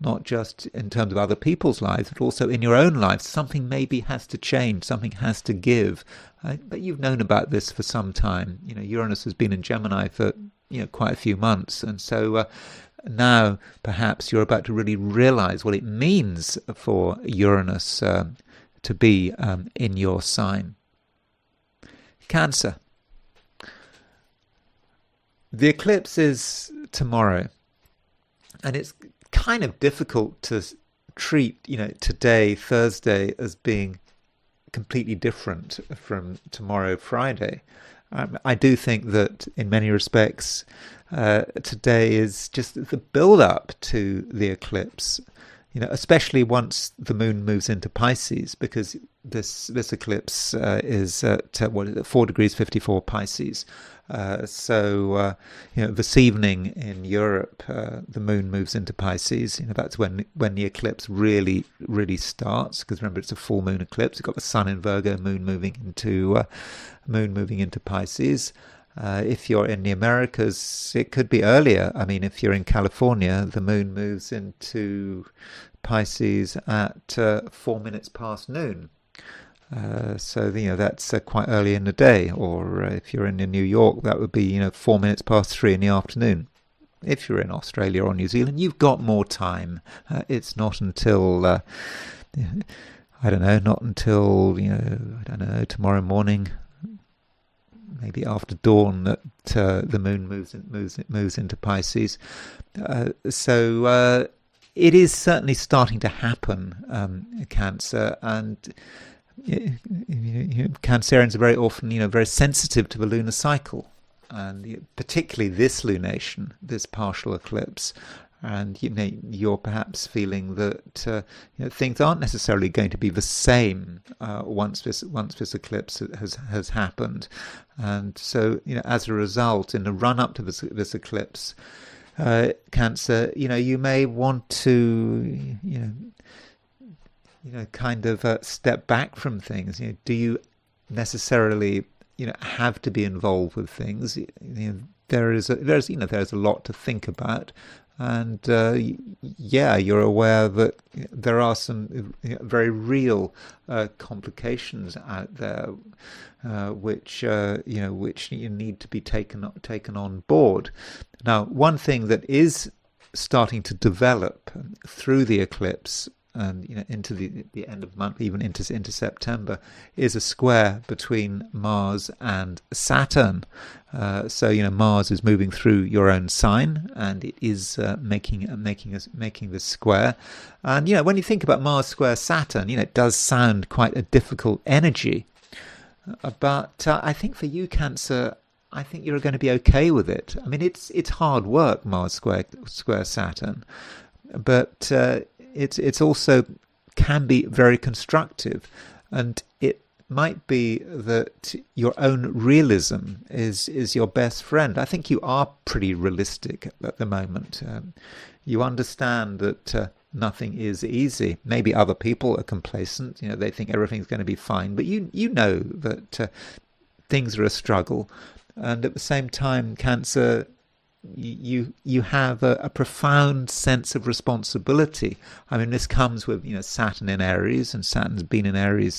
not just in terms of other people's lives, but also in your own life. Something maybe has to change, something has to give. But you've known about this for some time. Uranus has been in Gemini for quite a few months, and so now perhaps you're about to really realize what it means for Uranus to be in your sign. Cancer. The eclipse is tomorrow, and it's kind of difficult to treat, today, Thursday, as being completely different from tomorrow, Friday. I do think that in many respects, today is just the build-up to the eclipse. Especially once the moon moves into Pisces, because this eclipse is at 4 degrees 54 Pisces. So this evening in Europe, the moon moves into Pisces. That's when the eclipse really starts. Because remember, it's a full moon eclipse. You've got the sun in Virgo, moon moving into Pisces. If you're in the Americas, it could be earlier. I mean, if you're in California, the moon moves into Pisces at 4 minutes past noon. So that's quite early in the day. Or if you're in New York, that would be 4 minutes past 3 in the afternoon. If you're in Australia or New Zealand, you've got more time. It's not until not until tomorrow morning, maybe after dawn, that the moon moves into Pisces. So it is certainly starting to happen, Cancer, and Cancerians are very often, very sensitive to the lunar cycle, and particularly this lunation, this partial eclipse. And you're perhaps feeling that things aren't necessarily going to be the same once this eclipse has happened, and so as a result, in the run up to this eclipse, Cancer, you may want to kind of step back from things. Do you necessarily have to be involved with things? There's a lot to think about. And you're aware that there are some very real complications out there, which you need to be taken on board. Now, one thing that is starting to develop through the eclipse and into the end of the month, even into September, is a square between Mars and Saturn. So Mars is moving through your own sign, and it is making this square. And when you think about Mars square Saturn, it does sound quite a difficult energy. But I think for you, Cancer, I think you're going to be okay with it. I mean, it's hard work, Mars square Saturn, but it's also can be very constructive, and it might be that your own realism is your best friend. I think you are pretty realistic at the moment. You understand that nothing is easy. Maybe other people are complacent. They think everything's going to be fine, but you know that things are a struggle. And at the same time, Cancer, you have a profound sense of responsibility. I mean, this comes with Saturn in Aries, and Saturn's been in Aries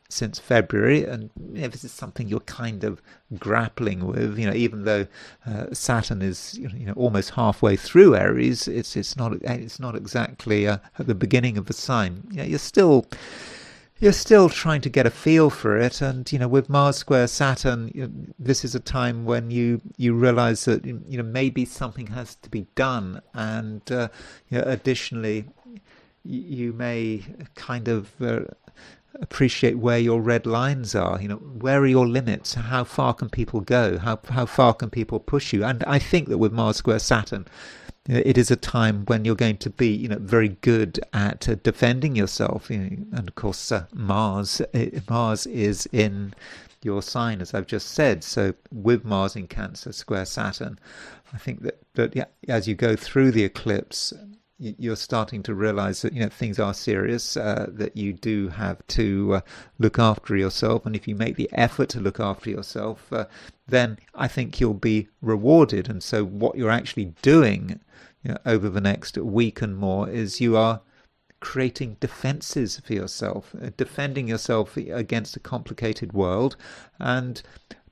since February, and this is something you're kind of grappling with. Even though Saturn is almost halfway through Aries, it's not exactly at the beginning of the sign. You're still trying to get a feel for it, and with Mars square Saturn, this is a time when you realize that maybe something has to be done, and additionally, you may kind of appreciate where your red lines are. Where are your limits? How far can people go? How far can people push you? And I think that with Mars square Saturn, it is a time when you're going to be, very good at defending yourself. And of course, Mars is in your sign, as I've just said. So with Mars in Cancer square Saturn, I think that as you go through the eclipse, you're starting to realize that things are serious, that you do have to look after yourself, and if you make the effort to look after yourself, then I think you'll be rewarded. And so what you're actually doing over the next week and more is you are creating defenses for yourself, defending yourself against a complicated world, and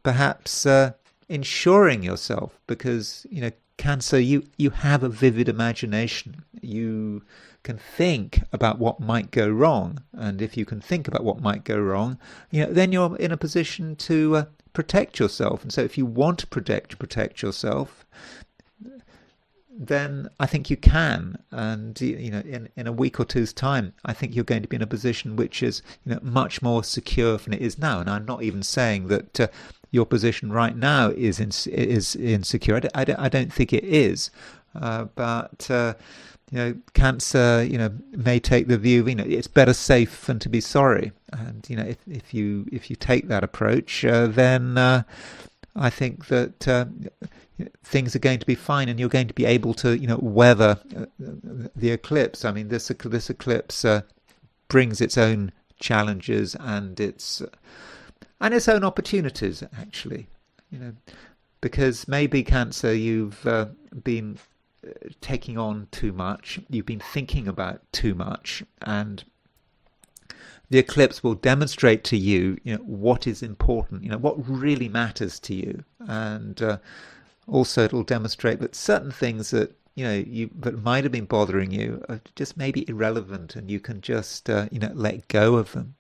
perhaps insuring yourself, because Cancer, you have a vivid imagination. You can think about what might go wrong, and if you can think about what might go wrong, then you're in a position to protect yourself. And so if you want to protect yourself, then I think you can. And in a week or two's time, I think you're going to be in a position which is much more secure than it is now. And I'm not even saying that your position right now is insecure. I don't think it is. But Cancer, may take the view, it's better safe than to be sorry. And if you take that approach, then I think that things are going to be fine, and you're going to be able to weather the eclipse. I mean, this eclipse brings its own challenges and its own opportunities, actually. Because maybe Cancer, you've been taking on too much, you've been thinking about too much, and the eclipse will demonstrate to you, what is important, what really matters to you, and also it'll demonstrate that certain things that that might have been bothering you are just maybe irrelevant, and you can just let go of them.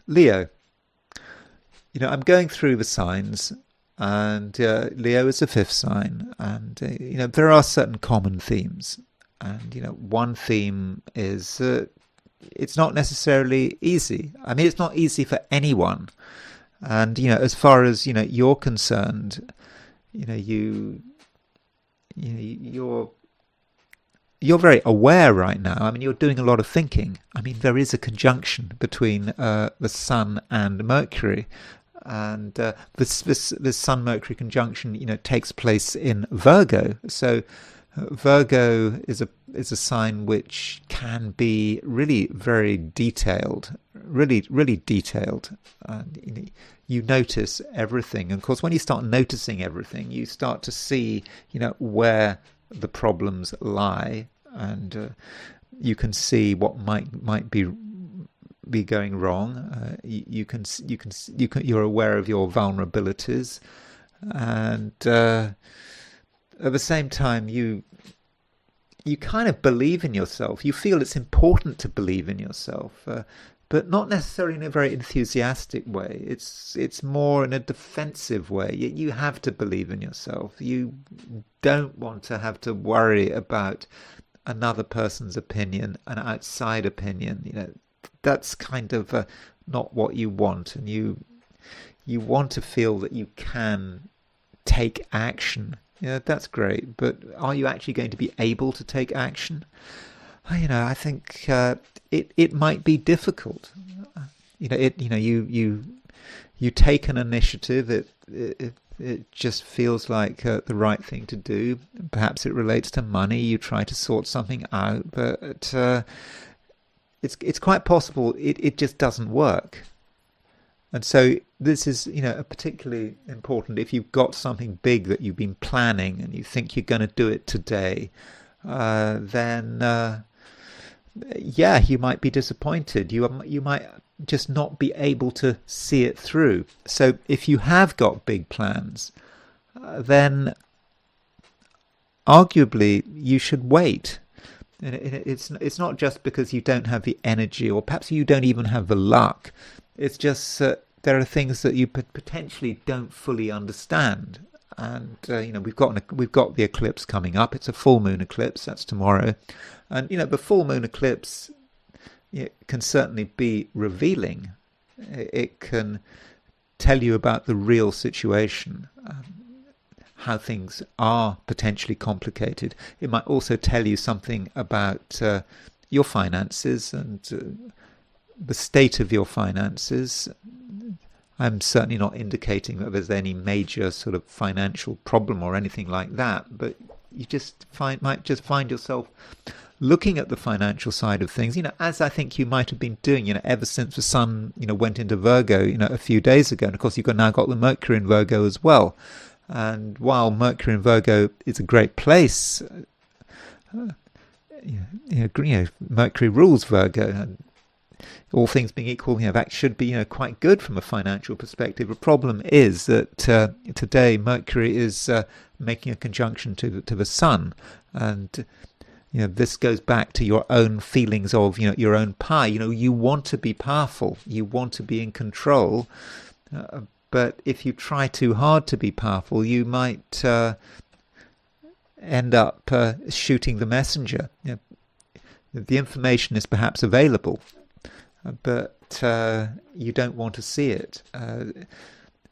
Leo, I'm going through the signs, and Leo is the fifth sign, and there are certain common themes, and one theme is it's not necessarily easy. I mean, it's not easy for anyone, and as far as you're concerned, you're very aware right now. I mean, you're doing a lot of thinking. I mean, there is a conjunction between the Sun and Mercury, and this Sun-Mercury conjunction, takes place in Virgo. So Virgo is a sign which can be really very detailed, really detailed. And you notice everything. And of course, when you start noticing everything, you start to see, where the problems lie, and you can see what might be going wrong. You're aware of your vulnerabilities, and at the same time, you kind of believe in yourself. You feel it's important to believe in yourself, but not necessarily in a very enthusiastic way. It's more in a defensive way. You have to believe in yourself. You don't want to have to worry about another person's opinion, an outside opinion. That's kind of not what you want, and you want to feel that you can take action. That's great, but are you actually going to be able to take action? I think it might be difficult. You take an initiative. It just feels like the right thing to do. Perhaps it relates to money. You try to sort something out, but it's quite possible it just doesn't work. And so this is, particularly important if you've got something big that you've been planning and you think you're going to do it today. Then you might be disappointed. You might just not be able to see it through. So if you have got big plans, then arguably you should wait. And it's not just because you don't have the energy, or perhaps you don't even have the luck. It's just that there are things that you potentially don't fully understand. And we've got the eclipse coming up. It's a full moon eclipse. That's tomorrow. And the full moon eclipse can certainly be revealing. It can tell you about the real situation, how things are potentially complicated. It might also tell you something about your finances and the state of your finances. I'm certainly not indicating that there's any major sort of financial problem or anything like that, but you might just find yourself looking at the financial side of things, as I think you might have been doing, ever since the sun, went into Virgo, a few days ago. And of course, you've now got the Mercury in Virgo as well. And while Mercury in Virgo is a great place, Mercury rules Virgo, and all things being equal, that should be, quite good from a financial perspective. The problem is that today Mercury is making a conjunction to the Sun, and this goes back to your own feelings of your own power. You want to be powerful, you want to be in control, but if you try too hard to be powerful, you might end up shooting the messenger. The information is perhaps available, but you don't want to see it.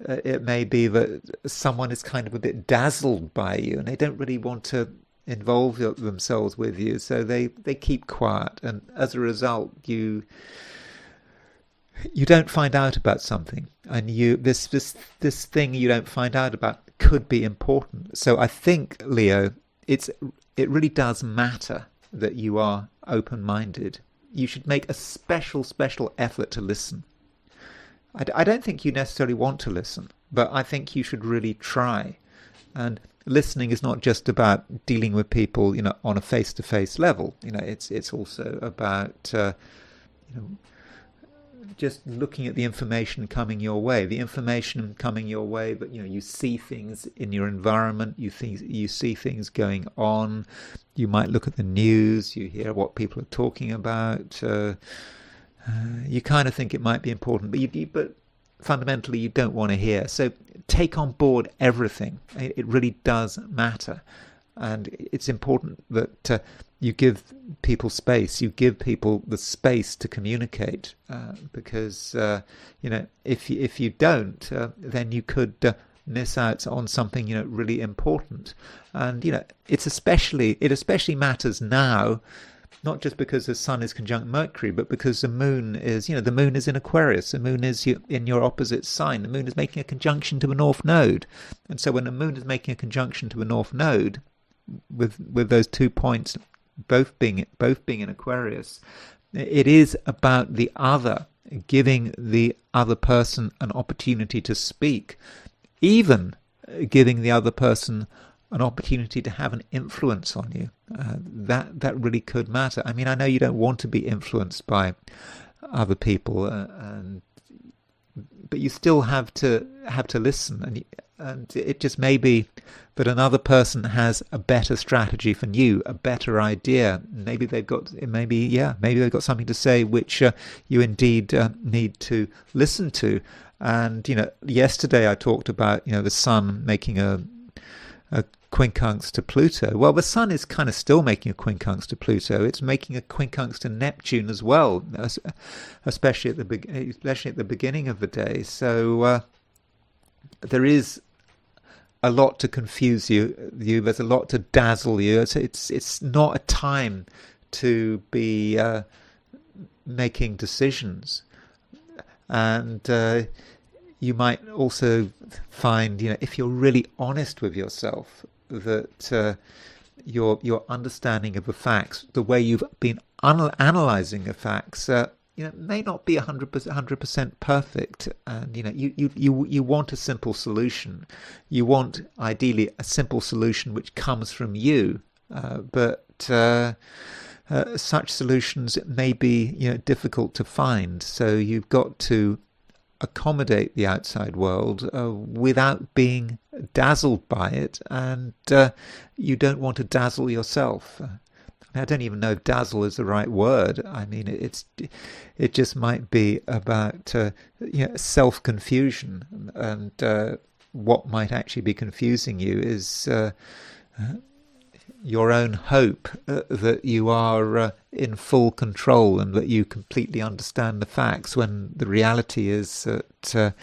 It may be that someone is kind of a bit dazzled by you and they don't really want to involve themselves with you, so they keep quiet, and as a result you don't find out about something, and this thing you don't find out about could be important. So I think, Leo, it really does matter that you are open-minded. You should make a special effort to listen. I don't think you necessarily want to listen, but I think you should really try. And listening is not just about dealing with people, on a face-to-face level. It's also about just looking at the information coming your way. The information coming your way, but you see things in your environment. You see things going on. You might look at the news. You hear what people are talking about. You kind of think it might be important, but fundamentally you don't want to hear. So take on board everything. It really does matter, and it's important that you give people space. You give people the space to communicate, because if you don't, then you could miss out on something really important. And it especially matters now. Not just because the Sun is conjunct Mercury, but because the Moon is, the Moon is in Aquarius. The Moon is in your opposite sign. The Moon is making a conjunction to the North Node. And so when the Moon is making a conjunction to the North Node, with those 2 points both being in Aquarius, it is about the other, giving the other person an opportunity to speak, even giving the other person an opportunity to have an influence on you. That really could matter. I mean, I know you don't want to be influenced by other people, but you still have to listen, and it just may be that another person has a better strategy than you, a better idea. Maybe they've got something to say which you indeed need to listen to. And yesterday I talked about the Sun making a quincunx to Pluto. Well, the Sun is kind of still making a quincunx to Pluto. It's making a quincunx to Neptune as well, especially at the beginning of the day. So there is a lot to confuse you. There's a lot to dazzle you. It's not a time to be making decisions. And you might also find, if you're really honest with yourself, that your understanding of the facts, the way you've been analyzing the facts, may not be 100% perfect, and you want a simple solution. You want ideally a simple solution which comes from you, but such solutions may be difficult to find. So you've got to accommodate the outside world without being dazzled by it, and you don't want to dazzle yourself. I don't even know if dazzle is the right word. I mean, it just might be about self-confusion, and what might actually be confusing you is your own hope that you are in full control and that you completely understand the facts, when the reality is that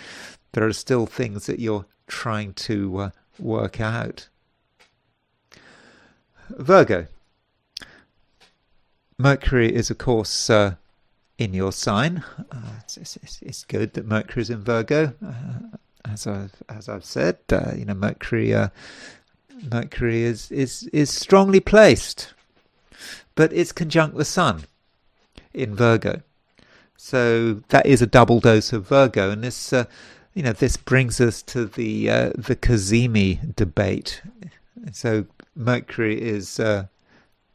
there are still things that you're trying to work out. Virgo. Mercury is, of course, in your sign. It's good that Mercury is in Virgo, as I've said. Mercury is strongly placed, but it's conjunct the Sun in Virgo, so that is a double dose of Virgo. And this this brings us to the Cazimi debate. So Mercury is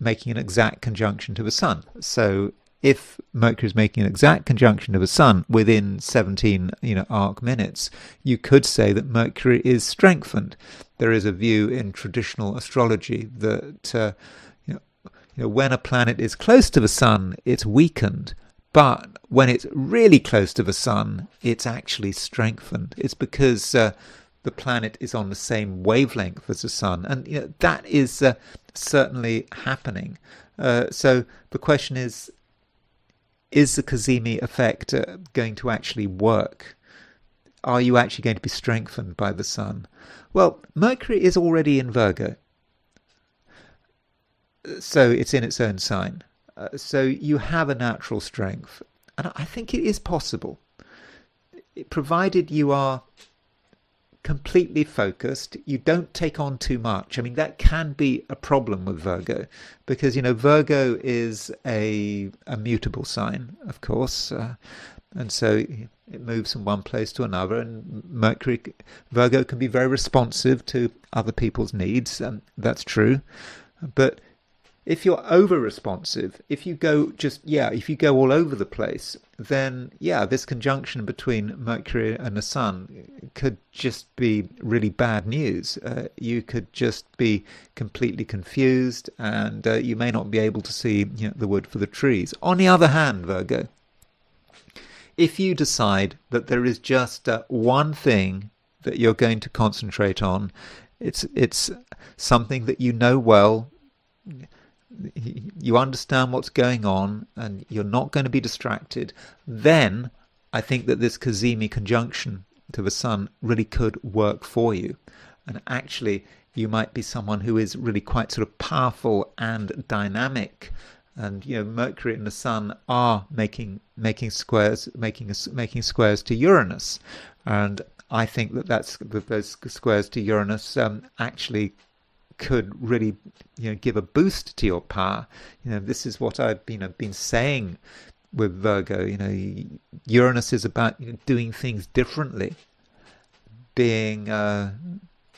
making an exact conjunction to the Sun. So if Mercury is making an exact conjunction to the Sun within 17 arc minutes, you could say that Mercury is strengthened. There is a view in traditional astrology that when a planet is close to the Sun, it's weakened, but when it's really close to the Sun, it's actually strengthened. It's because the planet is on the same wavelength as the Sun, and that is certainly happening. So the question is the Cazimi effect going to actually work? Are you actually going to be strengthened by the Sun? Well, Mercury is already in Virgo, so it's in its own sign. So you have a natural strength, and I think it is possible, provided you are completely focused, you don't take on too much. I mean, that can be a problem with Virgo, because Virgo is a mutable sign, of course, and so it moves from one place to another, and Virgo can be very responsive to other people's needs, and that's true. But if you're over responsive, if you go all over the place, then this conjunction between Mercury and the Sun could just be really bad news. You could just be completely confused, and you may not be able to see the wood for the trees. On the other hand, Virgo, if you decide that there is just one thing that you're going to concentrate on, it's something that you know well, you understand what's going on, and you're not going to be distracted, then I think that this Cazimi conjunction to the Sun really could work for you. And actually, you might be someone who is really quite sort of powerful and dynamic. And Mercury and the Sun are making squares to Uranus, and I think that those squares to Uranus actually could really give a boost to your power. This is what I've been saying with Virgo. Uranus is about doing things differently, being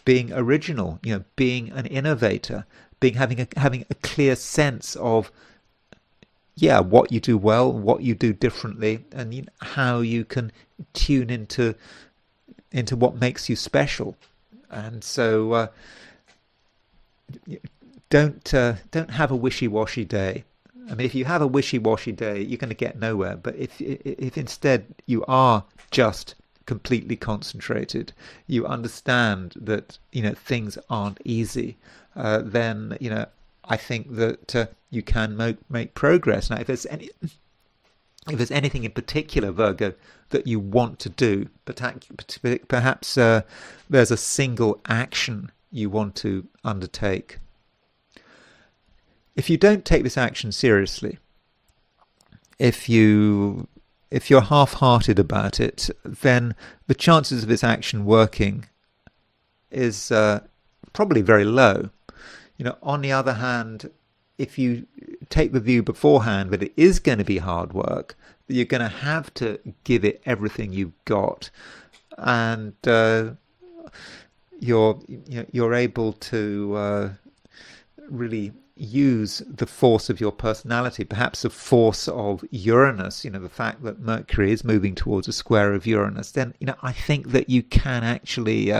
original, being an innovator, having a clear sense of what you do well, what you do differently, and how you can tune into what makes you special. And so don't have a wishy-washy day. I mean, if you have a wishy-washy day, you're going to get nowhere. But if instead you are just completely concentrated, you understand that things aren't easy, then I think that you can make progress. Now, if there's anything in particular, Virgo, that you want to do, perhaps there's a single action you want to undertake. If you don't take this action seriously, if you're half-hearted about it, then the chances of this action working is probably very low. On the other hand, if you take the view beforehand that it is going to be hard work, that you're going to have to give it everything you've got, and you're able to really use the force of your personality, perhaps the force of Uranus, the fact that Mercury is moving towards a square of Uranus, then, I think that you can actually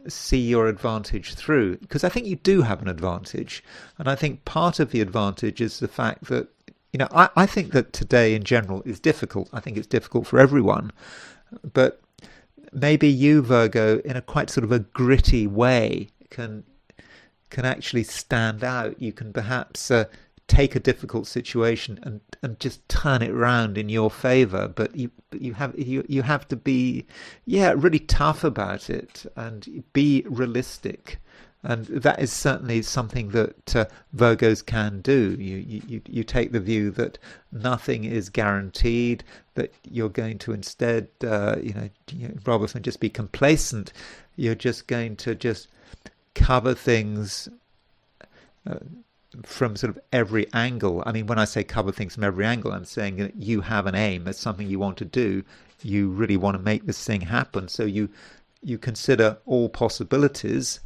see your advantage through, because I think you do have an advantage. And I think part of the advantage is the fact that, I think that today in general is difficult. I think it's difficult for everyone. But maybe you, Virgo, in a quite sort of a gritty way, can actually stand out. You can perhaps take a difficult situation and just turn it around in your favor. But you have to be really tough about it and be realistic. And that is certainly something that Virgos can do. You take the view that nothing is guaranteed, that you're going to instead, rather than just be complacent, you're just going to just cover things from sort of every angle. I mean, when I say cover things from every angle, I'm saying that you have an aim. There's something you want to do. You really want to make this thing happen. So you consider all possibilities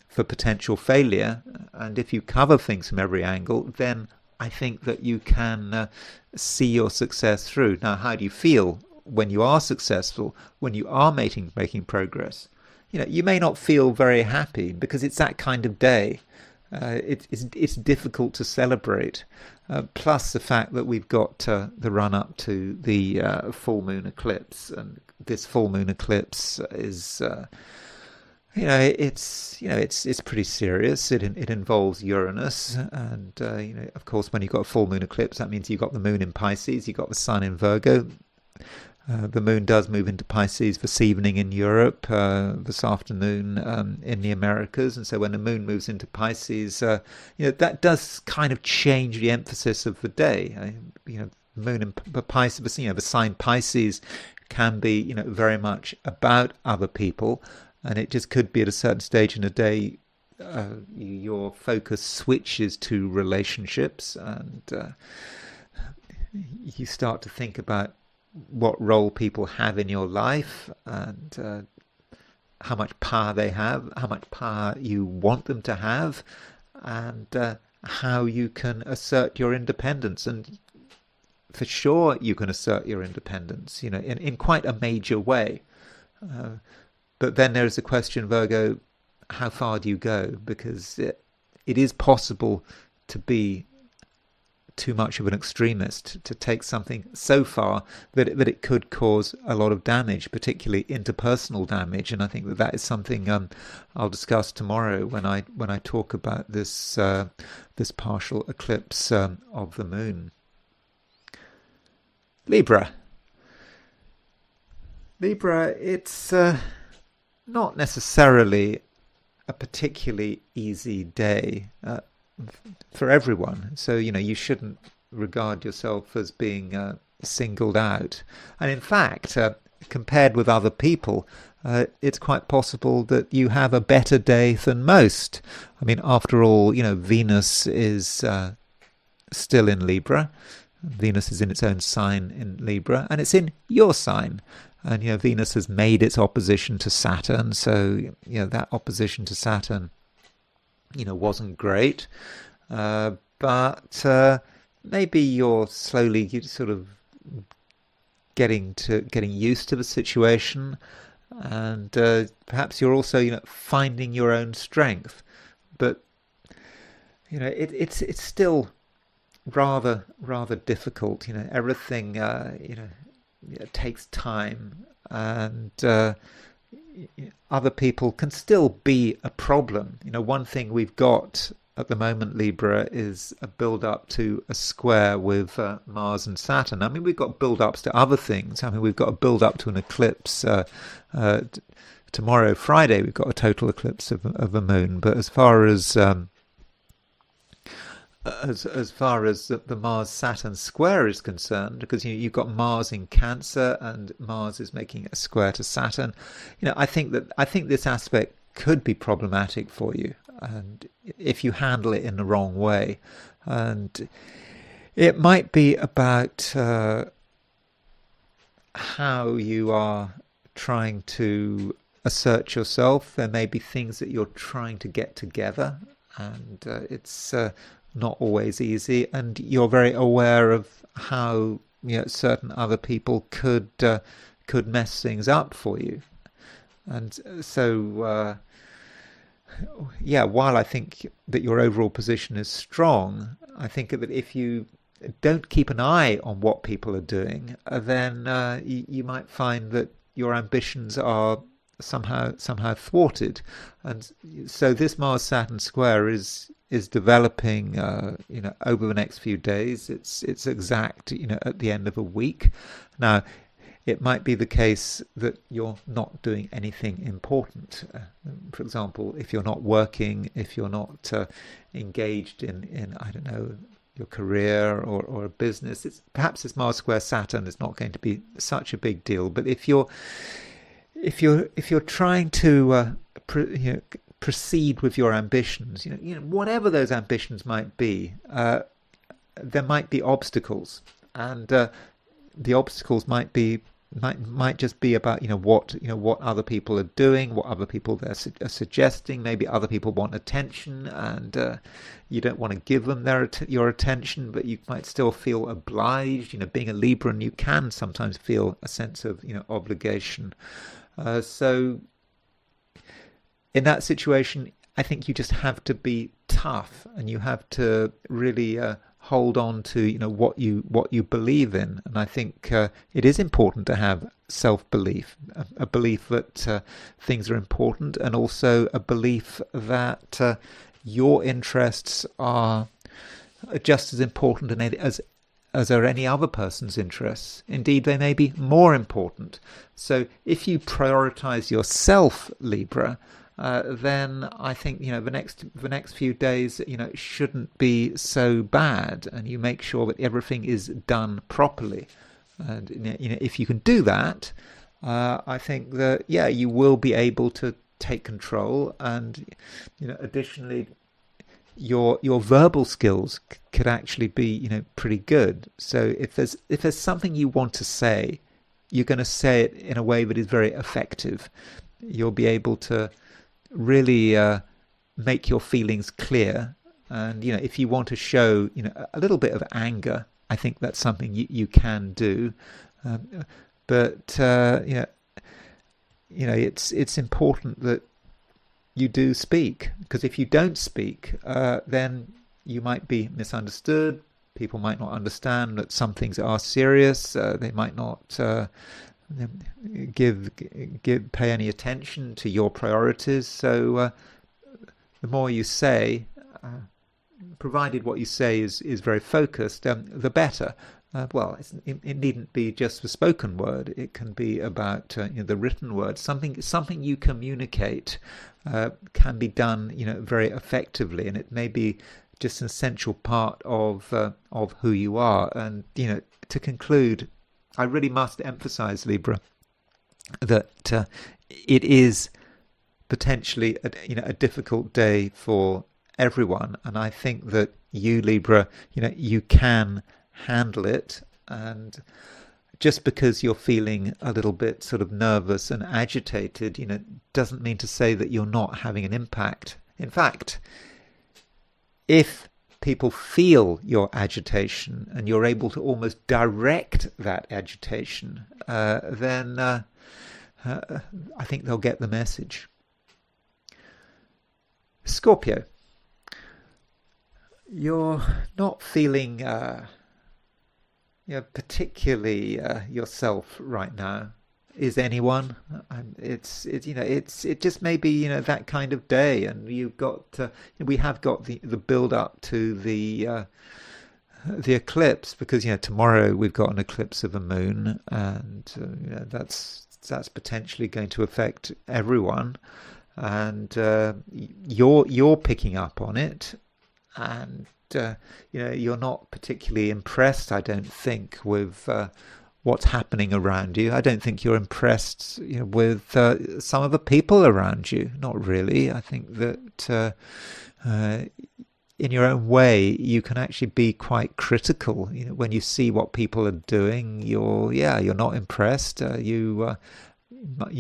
for potential failure. And if you cover things from every angle, then I think that you can see your success through. Now, how do you feel when you are successful, when you are making progress? You may not feel very happy because it's that kind of day. It's difficult to celebrate. Plus the fact that we've got the run up to the full moon eclipse, and this full moon eclipse is, it's pretty serious. It involves Uranus, and of course, when you've got a full moon eclipse, that means you've got the moon in Pisces, you've got the sun in Virgo. The moon does move into Pisces this evening in Europe, this afternoon in the Americas, and so when the moon moves into Pisces, that does kind of change the emphasis of the day. Moon in Pisces, the sign Pisces can be, very much about other people, and it just could be at a certain stage in the day your focus switches to relationships, and you start to think about what role people have in your life, and how much power they have, how much power you want them to have, and how you can assert your independence. And for sure you can assert your independence, in quite a major way. But then there is the question, Virgo, how far do you go? Because it is possible to be too much of an extremist, to take something so far that it could cause a lot of damage, particularly interpersonal damage. And I think that is something I'll discuss tomorrow when I talk about this partial eclipse of the moon. Libra, it's not necessarily a particularly easy day for everyone. So, you shouldn't regard yourself as being singled out. And in fact, compared with other people, it's quite possible that you have a better day than most. I mean, after all, Venus is still in Libra. Venus is in its own sign in Libra, and it's in your sign. And, Venus has made its opposition to Saturn. So, that opposition to Saturn wasn't great, but maybe you're slowly sort of getting used to the situation, and perhaps you're also finding your own strength. But it's still rather difficult. Everything takes time, and other people can still be a problem. One thing we've got at the moment, Libra, is a build-up to a square with Mars and Saturn. I mean, we've got build-ups to other things. I mean, we've got a build-up to an eclipse. Tomorrow, Friday, we've got a total eclipse of the moon. But as far as the Mars-Saturn square is concerned, because you've got Mars in Cancer and Mars is making a square to Saturn, I think this aspect could be problematic for you, and if you handle it in the wrong way, And it might be about how you are trying to assert yourself. There may be things that you're trying to get together, and it's not always easy, and you're very aware of how certain other people could mess things up for you. And so while I think that your overall position is strong, I think that if you don't keep an eye on what people are doing, then you might find that your ambitions are somehow thwarted. And so this Mars-Saturn square is developing over the next few days. It's exact at the end of a week. Now, it might be the case that you're not doing anything important. For example, if you're not working, if you're not engaged in I don't know, your career or a business, perhaps this Mars square Saturn is not going to be such a big deal. But if you're trying to proceed with your ambitions, whatever those ambitions might be, there might be obstacles, and the obstacles might just be about what other people are doing, what other people are suggesting. Maybe other people want attention, and you don't want to give them your attention, but you might still feel obliged. Being a Libran, you can sometimes feel a sense of obligation. So in that situation, I think you just have to be tough, and you have to really hold on to what you believe in. And I think it is important to have self-belief, a belief that things are important, and also a belief that your interests are just as important as are any other person's interests. Indeed, they may be more important. So if you prioritize yourself, Libra, then I think the next few days shouldn't be so bad, and you make sure that everything is done properly. And if you can do that, I think that you will be able to take control. And additionally, your verbal skills could actually be pretty good. So if there's something you want to say, you're going to say it in a way that is very effective. You'll be able to really make your feelings clear. And if you want to show a little bit of anger, I think that's something you can do. But it's important that you do speak, because if you don't speak, then you might be misunderstood. People might not understand that some things are serious. They might not pay any attention to your priorities. So the more you say, provided what you say is very focused, the better. Well, it needn't be just the spoken word. It can be about the written word. Something you communicate can be done very effectively, and it may be just an essential part of who you are. And to conclude, I really must emphasize, Libra, that it is potentially a difficult day for everyone, and I think that you, Libra, you can handle it. And just because you're feeling a little bit sort of nervous and agitated, doesn't mean to say that you're not having an impact. In fact, if people feel your agitation and you're able to almost direct that agitation, then I think they'll get the message. Scorpio, you're not feeling particularly yourself right now. Is anyone? It just may be that kind of day, and we have got the build up to the eclipse, because tomorrow we've got an eclipse of the moon, and that's potentially going to affect everyone, and you're picking up on it, and you're not particularly impressed, I don't think, with what's happening around you. I don't think you're impressed with some of the people around you. Not really. I think that in your own way, you can actually be quite critical. When you see what people are doing, you're not impressed. You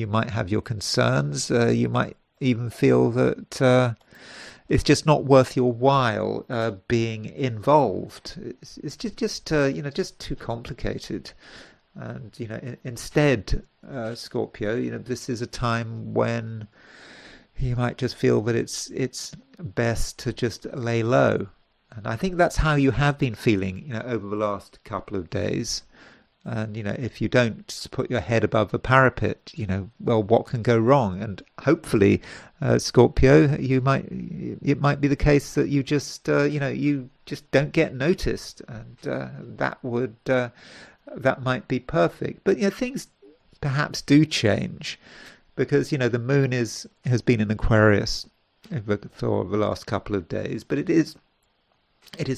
might have your concerns. You might even feel that it's just not worth your while being involved. It's just too complicated. And instead, Scorpio, this is a time when you might just feel that it's best to just lay low. And I think that's how you have been feeling, over the last couple of days. And, if you don't put your head above the parapet, well, what can go wrong? And hopefully, Scorpio, it might be the case that you just, you just don't get noticed. And that might be perfect. But, things perhaps do change because, the moon has been in Aquarius for the last couple of days, but it is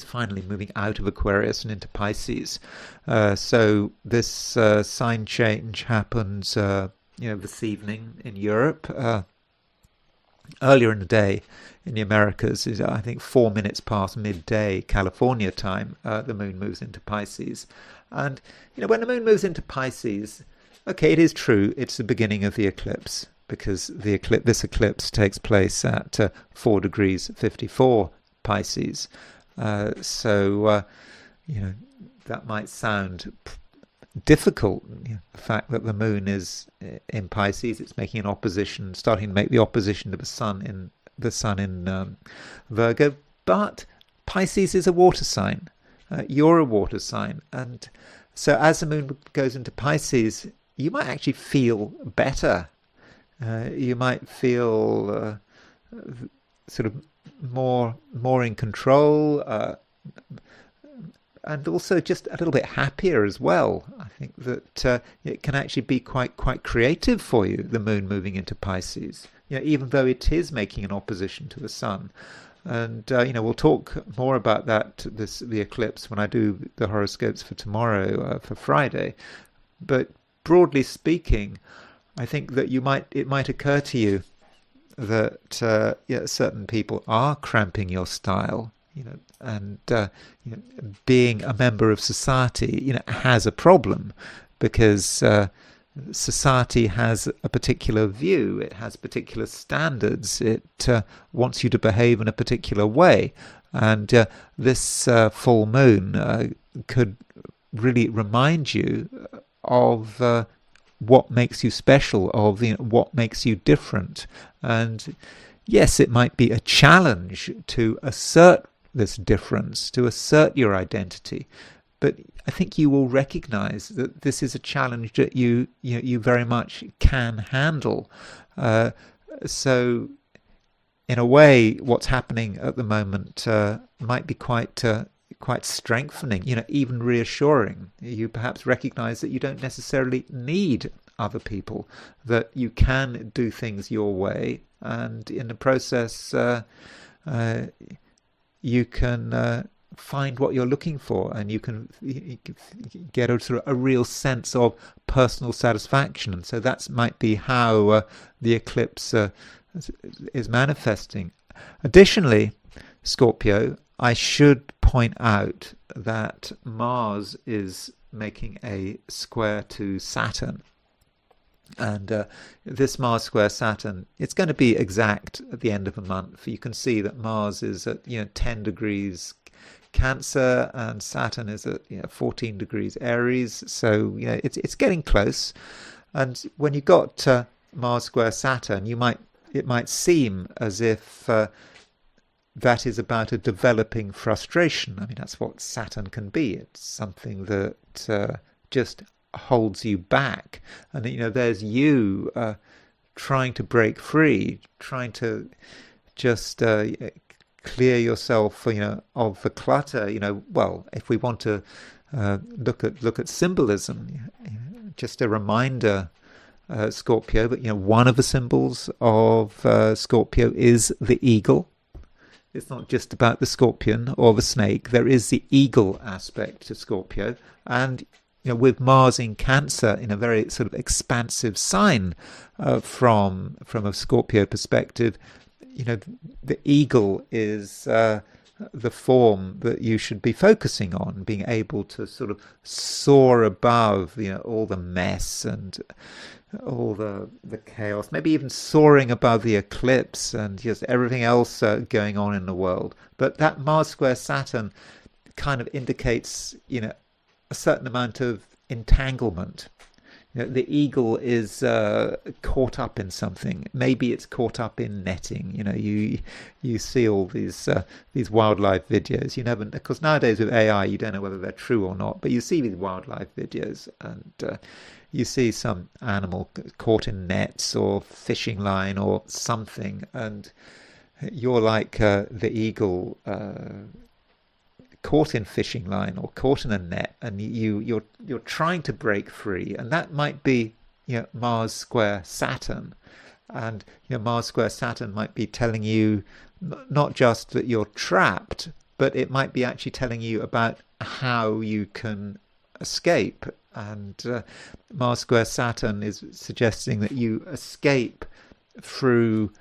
finally moving out of Aquarius and into Pisces. So this sign change happens, this evening in Europe. Earlier in the day in the Americas is, I think, 4 minutes past midday California time. The moon moves into Pisces, and when the moon moves into Pisces, okay, it is true. It's the beginning of the eclipse because this eclipse takes place at 4 degrees 54 Pisces. So that might sound difficult. The fact that the moon is in Pisces, it's making an opposition, starting to make the opposition to the sun in Virgo. But Pisces is a water sign. You're a water sign, and so as the moon goes into Pisces, you might actually feel better. You might feel sort of more in control, and also just a little bit happier as well. I think that it can actually be quite creative for you, the moon moving into Pisces, even though it is making an opposition to the sun. And we'll talk more about the eclipse when I do the horoscopes for tomorrow, for Friday. But broadly speaking, I think that it might occur to you that certain people are cramping your style, and being a member of society, has a problem because society has a particular view, it has particular standards, it wants you to behave in a particular way, and this full moon could really remind you of what makes you special, of what makes you different. And yes, it might be a challenge to assert this difference, to assert your identity, but I think you will recognize that this is a challenge that you very much can handle. So in a way, what's happening at the moment might be quite strengthening, even reassuring. You perhaps recognize that you don't necessarily need other people, that you can do things your way, and in the process you can find what you're looking for, and you can get a real sense of personal satisfaction. And so that might be how the eclipse is manifesting. Additionally, Scorpio, I should point out that Mars is making a square to Saturn. And this Mars square Saturn, it's going to be exact at the end of the month. You can see that Mars is at 10 degrees Cancer, and Saturn is at 14 degrees Aries. So it's getting close. And when you got Mars square Saturn, it might seem as if that is about a developing frustration. I mean, that's what Saturn can be. It's something that just holds you back. And there's you trying to break free, trying to just clear yourself, of the clutter. Well, if we want to look at symbolism, just a reminder, Scorpio. But one of the symbols of Scorpio is the eagle. It's not just about the scorpion or the snake. There is the eagle aspect to Scorpio, and with Mars in Cancer, in a very sort of expansive sign from a Scorpio perspective, the eagle is the form that you should be focusing on, being able to sort of soar above, all the mess and all the chaos, maybe even soaring above the eclipse and just everything else going on in the world. But that Mars square Saturn kind of indicates, a certain amount of entanglement. The eagle is caught up in something. Maybe it's caught up in netting. You see all these wildlife videos. You never, because nowadays with AI, you don't know whether they're true or not. But you see these wildlife videos, and you see some animal caught in nets or fishing line or something, and you're like the eagle. Caught in fishing line or caught in a net, and you're trying to break free, and that might be Mars square Saturn, and Mars square Saturn might be telling you not just that you're trapped, but it might be actually telling you about how you can escape. And Mars square Saturn is suggesting that you escape through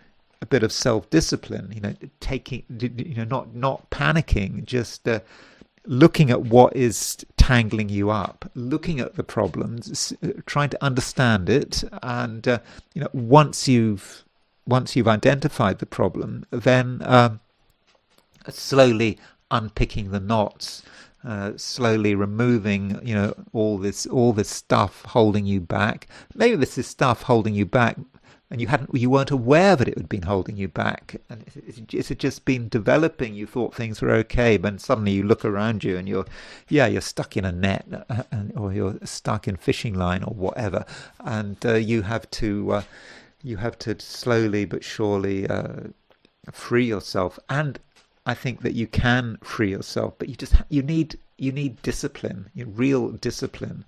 a bit of self-discipline, taking, not panicking, just looking at what is tangling you up, looking at the problems, trying to understand it, and once you've identified the problem, then slowly unpicking the knots, slowly removing all this stuff holding you back. Maybe this is stuff holding you back and you weren't aware that it had been holding you back, and it had just been developing. You thought things were okay, but suddenly you look around you and you're stuck in a net, or you're stuck in fishing line or whatever, and you have to slowly but surely free yourself. And I think that you can free yourself, but you need discipline, real discipline,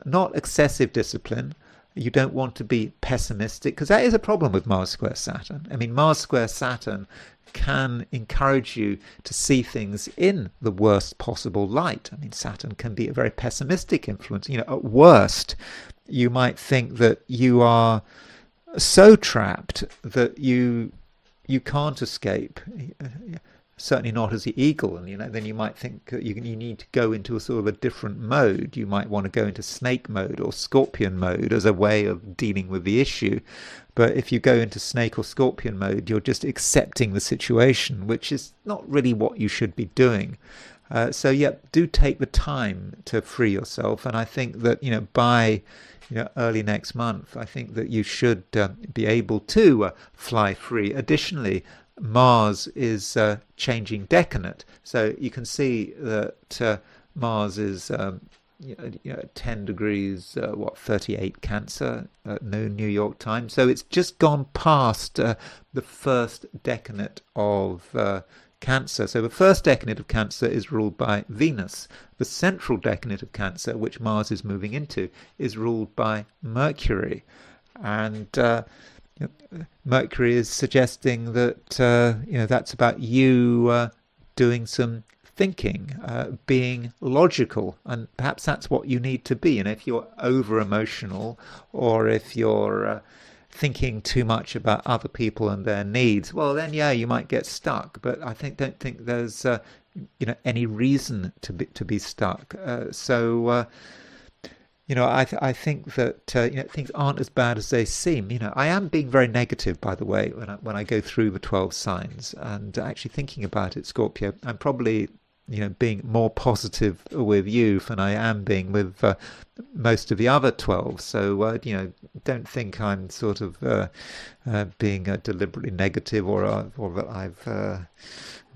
not excessive discipline. You don't want to be pessimistic, because that is a problem with Mars square Saturn. I mean, Mars square Saturn can encourage you to see things in the worst possible light. I mean, Saturn can be a very pessimistic influence. At worst, you might think that you are so trapped that you can't escape. Certainly not as the eagle, and then you might think you need to go into a sort of a different mode. You might want to go into snake mode or scorpion mode as a way of dealing with the issue. But if you go into snake or scorpion mode, you're just accepting the situation, which is not really what you should be doing. So do take the time to free yourself, and I think that by early next month, I think that you should be able to fly free. Additionally, Mars is changing decanate, so you can see that Mars is 10 degrees 38 Cancer at noon New York time, so it's just gone past the first decanate of Cancer. So the first decanate of Cancer is ruled by Venus. The central decanate of Cancer, which Mars is moving into, is ruled by Mercury, and Mercury is suggesting that that's about you doing some thinking, being logical, and perhaps that's what you need to be. If you're over emotional, or if you're thinking too much about other people and their needs, well then you might get stuck. But I don't think there's any reason to be stuck. I think that things aren't as bad as they seem. I am being very negative, by the way, when I go through the 12 signs, and actually thinking about it, Scorpio. I'm probably being more positive with you than I am being with most of the other 12. So don't think I'm sort of being deliberately negative, or that I've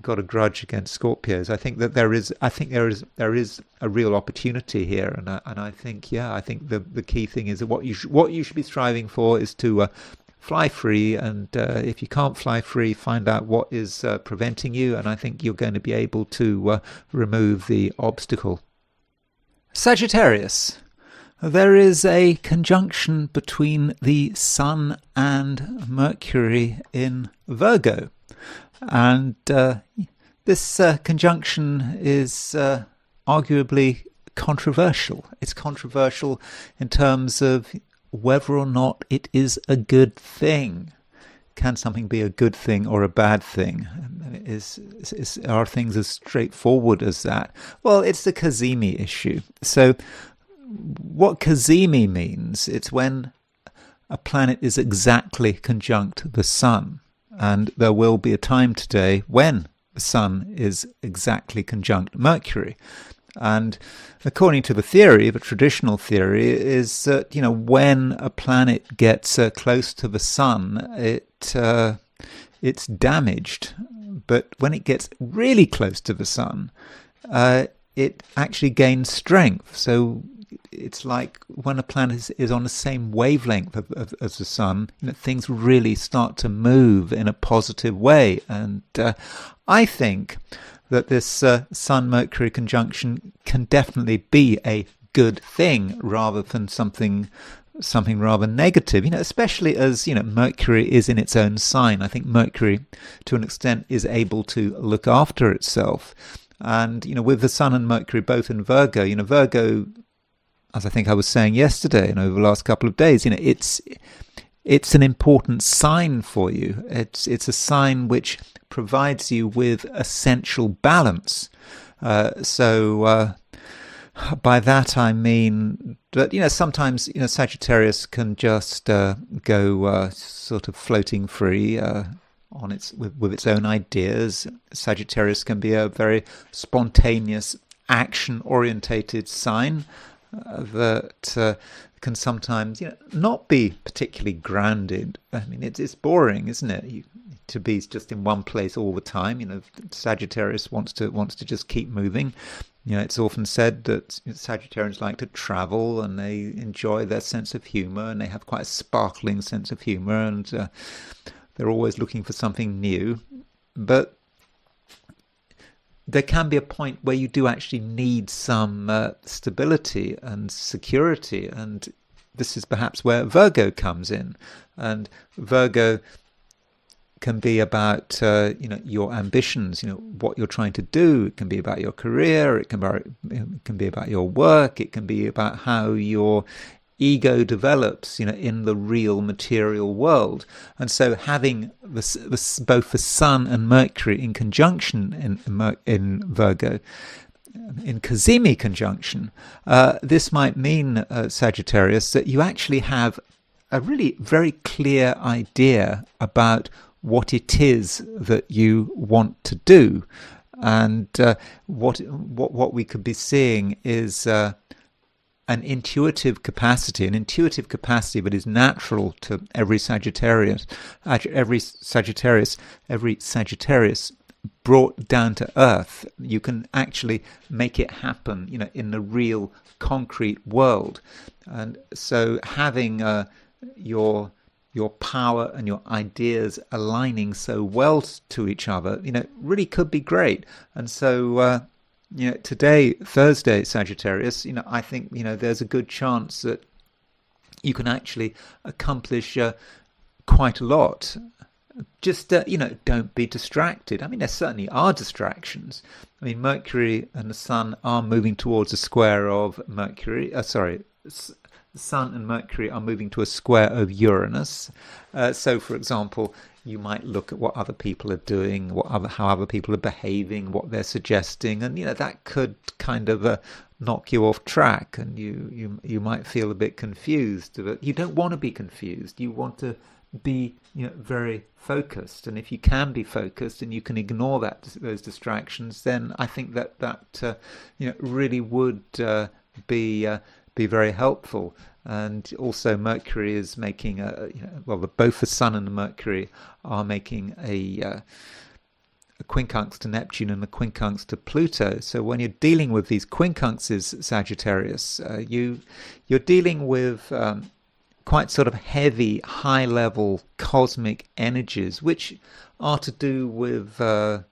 got a grudge against Scorpios. I think that there is a real opportunity here, and I think the key thing is that what you should be striving for is to fly free, and if you can't fly free, find out what is preventing you, and I think you're going to be able to remove the obstacle. Sagittarius. There is a conjunction between the Sun and Mercury in Virgo. And this conjunction is arguably controversial. It's controversial in terms of whether or not it is a good thing. can something be a good thing or a bad thing? Are things as straightforward as that? Well, it's the cazimi issue. So what cazimi means, it's when a planet is exactly conjunct the sun. And there will be a time today when the sun is exactly conjunct Mercury. And according to the theory, the traditional theory, is that, when a planet gets close to the sun, it's damaged. But when it gets really close to the sun, it actually gains strength. So it's like when a planet is on the same wavelength as the sun, things really start to move in a positive way. And I think that this Sun-Mercury conjunction can definitely be a good thing rather than something rather negative, especially as, Mercury is in its own sign. I think Mercury, to an extent, is able to look after itself. And, with the Sun and Mercury both in Virgo, Virgo, as I think I was saying yesterday and over the last couple of days, it's an important sign for you. It's a sign which provides you with essential balance. So by that I mean that sometimes Sagittarius can just go sort of floating free on with its own ideas. Sagittarius can be a very spontaneous, action-orientated sign that can sometimes not be particularly grounded. I mean, it's boring, isn't it? To be just in one place all the time. Sagittarius wants to just keep moving. It's often said that Sagittarians like to travel and they enjoy their sense of humor, and they have quite a sparkling sense of humor, and they're always looking for something new. But there can be a point where you do actually need some stability and security, and this is perhaps where Virgo comes in. And Virgo can be about your ambitions, what you're trying to do. It can be about your career. It can be about your work. It can be about how your ego develops, in the real material world. And so having both the Sun and Mercury in conjunction in Virgo, in cazimi conjunction, this might mean, Sagittarius, that you actually have a really very clear idea about what it is that you want to do. And what we could be seeing is an intuitive capacity that is natural to every Sagittarius, brought down to earth. You can actually make it happen, in the real concrete world. And so having your power and your ideas aligning so well to each other, really could be great. And so today, Thursday, Sagittarius, I think, there's a good chance that you can actually accomplish quite a lot. Just, don't be distracted. I mean, there certainly are distractions. I mean, Mercury and the Sun are moving towards a square of Mercury. The Sun and Mercury are moving to a square of Uranus. So, for example, you might look at what other people are doing, how other people are behaving, what they're suggesting, and that could kind of knock you off track, and you might feel a bit confused. But you don't want to be confused. You want to be very focused, and if you can be focused and you can ignore those distractions, then I think that really would be very helpful. And also Mercury is making both the Sun and the Mercury are making a quincunx to Neptune and a quincunx to Pluto. So when you're dealing with these quincunxes, Sagittarius, you're dealing with quite sort of heavy, high-level cosmic energies, which are to do with the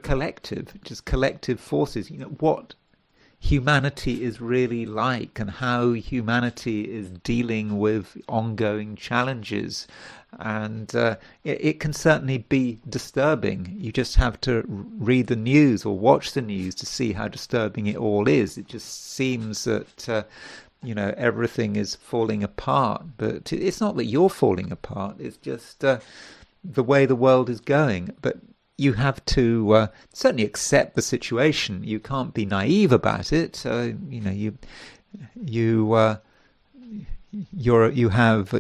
collective, just collective forces. What humanity is really like, and how humanity is dealing with ongoing challenges. And it can certainly be disturbing. You just have to read the news or watch the news to see how disturbing it all is. It just seems that everything is falling apart. But it's not that you're falling apart. It's just the way the world is going. But you have to certainly accept the situation. You can't be naive about it. You have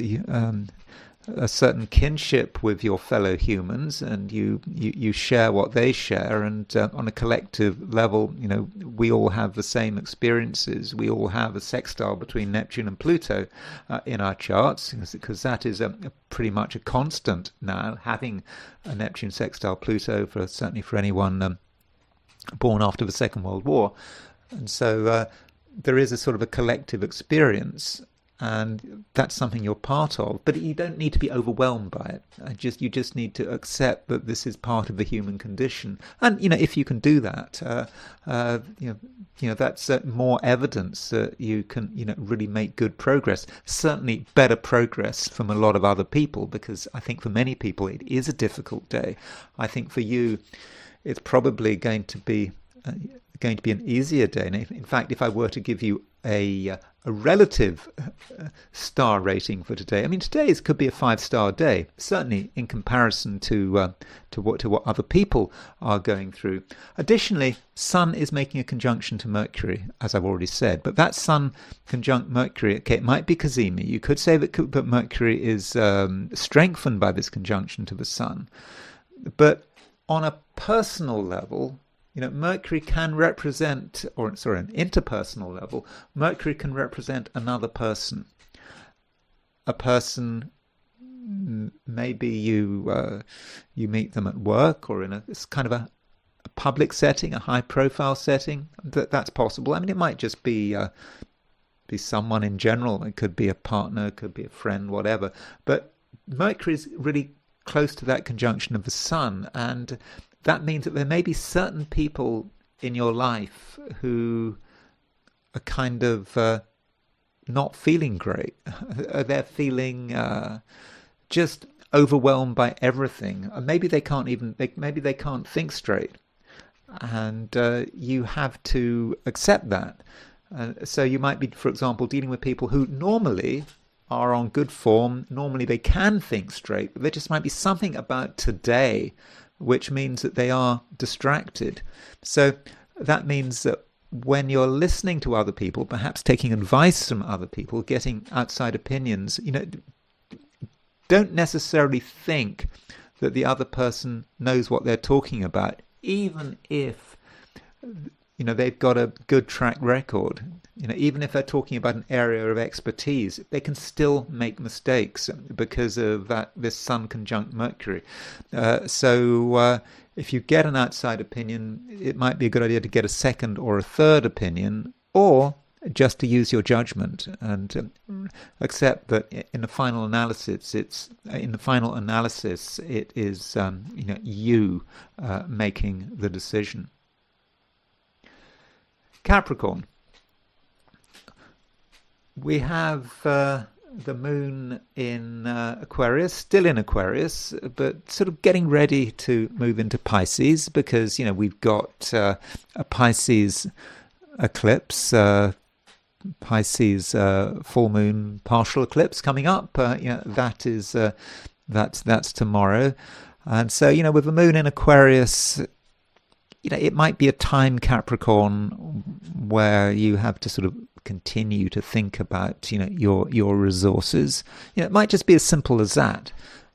a certain kinship with your fellow humans, and you share what they share, and on a collective level, we all have the same experiences. We all have a sextile between Neptune and Pluto in our charts, because that is pretty much a constant now, having a Neptune sextile Pluto, certainly for anyone born after the Second World War. And so there is a sort of a collective experience, and that's something you're part of, but you don't need to be overwhelmed by it. You just need to accept that this is part of the human condition, and if you can do that, that's more evidence that you can really make good progress. Certainly better progress from a lot of other people, because I think for many people it is a difficult day. I think for you, it's probably going to be an easier day. And in fact, if I were to give you a relative star rating for today, today's could be a 5-star day, certainly in comparison to what other people are going through. Additionally, Sun is making a conjunction to Mercury, as I've already said. But that Sun conjunct Mercury, okay, it might be cazimi. You could say that Mercury is strengthened by this conjunction to the Sun. But on a personal level, Mercury can represent, an interpersonal level, Mercury can represent another person. A person, maybe you meet them at work, or in a kind of a public setting, a high-profile setting. That's possible. It might just be someone in general. It could be a partner, it could be a friend, whatever. But Mercury is really close to that conjunction of the Sun, and that means that there may be certain people in your life who are kind of not feeling great. They're feeling just overwhelmed by everything. Maybe they can't think straight, and you have to accept that. So you might be, for example, dealing with people who normally are on good form. Normally they can think straight, but there just might be something about today which means that they are distracted. So that means that when you're listening to other people, perhaps taking advice from other people, getting outside opinions, don't necessarily think that the other person knows what they're talking about, even if they've got a good track record. Even if they're talking about an area of expertise, they can still make mistakes because of this Sun conjunct Mercury. So if you get an outside opinion, it might be a good idea to get a second or a third opinion, or just to use your judgment and accept that in the final analysis, it is you making the decision. Capricorn. We have the moon in Aquarius, still in Aquarius, but sort of getting ready to move into Pisces, because we've got a Pisces eclipse, Pisces full moon partial eclipse coming up. That's tomorrow, and so with the moon in Aquarius, it might be a time, Capricorn, where you have to sort of continue to think about your resources. It might just be as simple as that,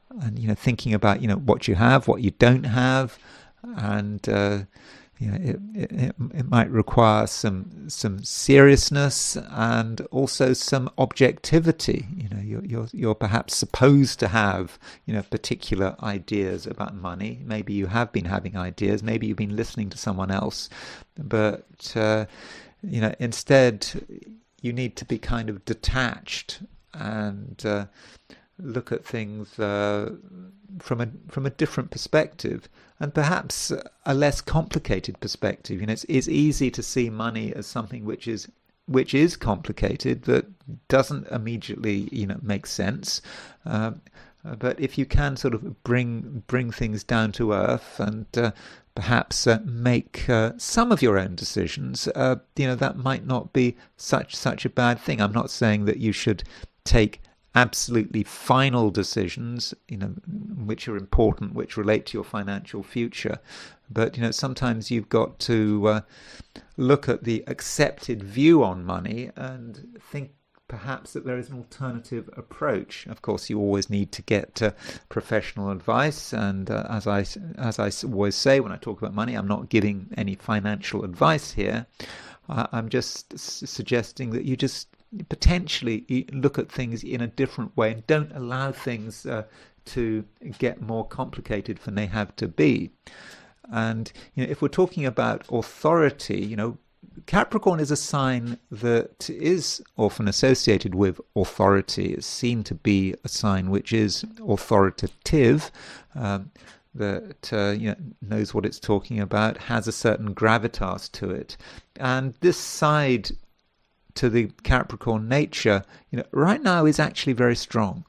and thinking about what you have, what you don't have, and it might require some seriousness and also some objectivity. You're perhaps supposed to have particular ideas about money. Maybe you have been having ideas. Maybe you've been listening to someone else, but instead you need to be kind of detached and look at things from a different perspective, and perhaps a less complicated perspective. It's easy to see money as something which is complicated, that doesn't immediately make sense. But if you can sort of bring things down to earth and perhaps make some of your own decisions. That might not be such a bad thing. I'm not saying that you should take absolutely final decisions, which are important, which relate to your financial future. But, sometimes you've got to look at the accepted view on money and think perhaps that there is an alternative approach. Of course, you always need to get professional advice. And as I always say when I talk about money, I'm not giving any financial advice here. I'm just suggesting that you just potentially look at things in a different way and don't allow things to get more complicated than they have to be. And if we're talking about authority, Capricorn is a sign that is often associated with authority. It's seen to be a sign which is authoritative, that knows what it's talking about, has a certain gravitas to it. And this side to the Capricorn nature, right now is actually very strong.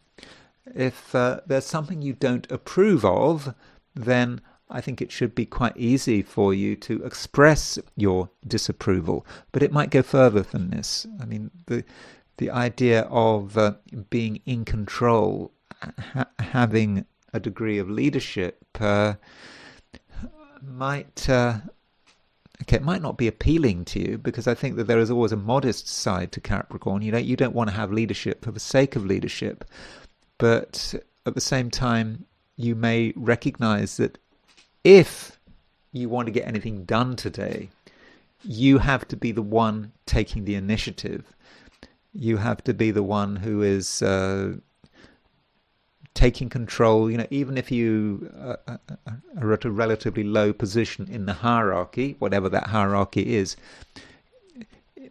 If there's something you don't approve of, then I think it should be quite easy for you to express your disapproval, but it might go further than this. I mean, the idea of being in control, having a degree of leadership, might not be appealing to you, because I think that there is always a modest side to Capricorn. You don't want to have leadership for the sake of leadership, but at the same time, you may recognize that if you want to get anything done today, you have to be the one taking the initiative. You have to be the one who is taking control. Even if you are at a relatively low position in the hierarchy, whatever that hierarchy is,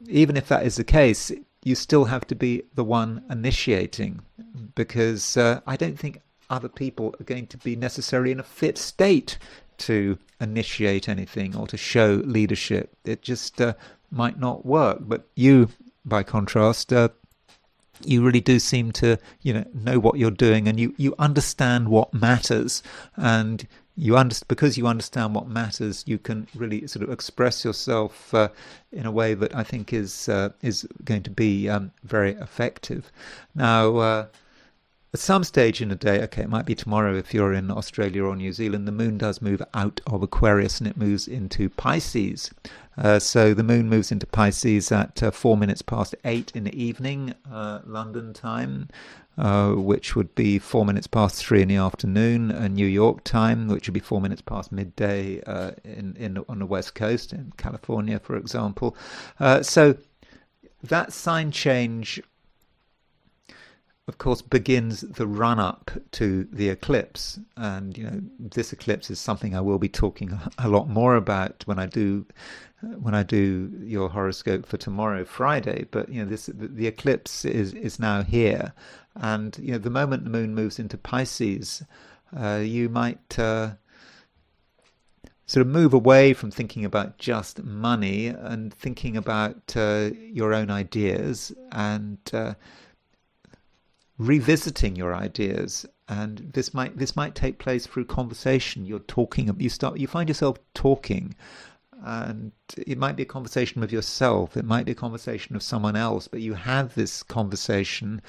even if that is the case, you still have to be the one initiating, because I don't think other people are going to be necessarily in a fit state to initiate anything or to show leadership. It just might not work. But you, by contrast, you really do seem to know what you're doing, and you understand what matters, and because you understand what matters, you can really sort of express yourself in a way that I think is going to be very effective. Now, at some stage in the day, it might be tomorrow if you're in Australia or New Zealand, the moon does move out of Aquarius and it moves into Pisces. So the moon moves into Pisces at 8:04 in the evening, London time, which would be 3:04 in the afternoon, New York time, which would be 4 minutes past midday on the West Coast, in California, for example. So that sign change, of course, begins the run-up to the eclipse. And, this eclipse is something I will be talking a lot more about when I do your horoscope for tomorrow, Friday. But, the eclipse is now here. And, the moment the moon moves into Pisces, you might sort of move away from thinking about just money and thinking about your own ideas and revisiting your ideas. And this might take place through conversation. You find yourself talking, and it might be a conversation with yourself, it might be a conversation with someone else, but you have this conversation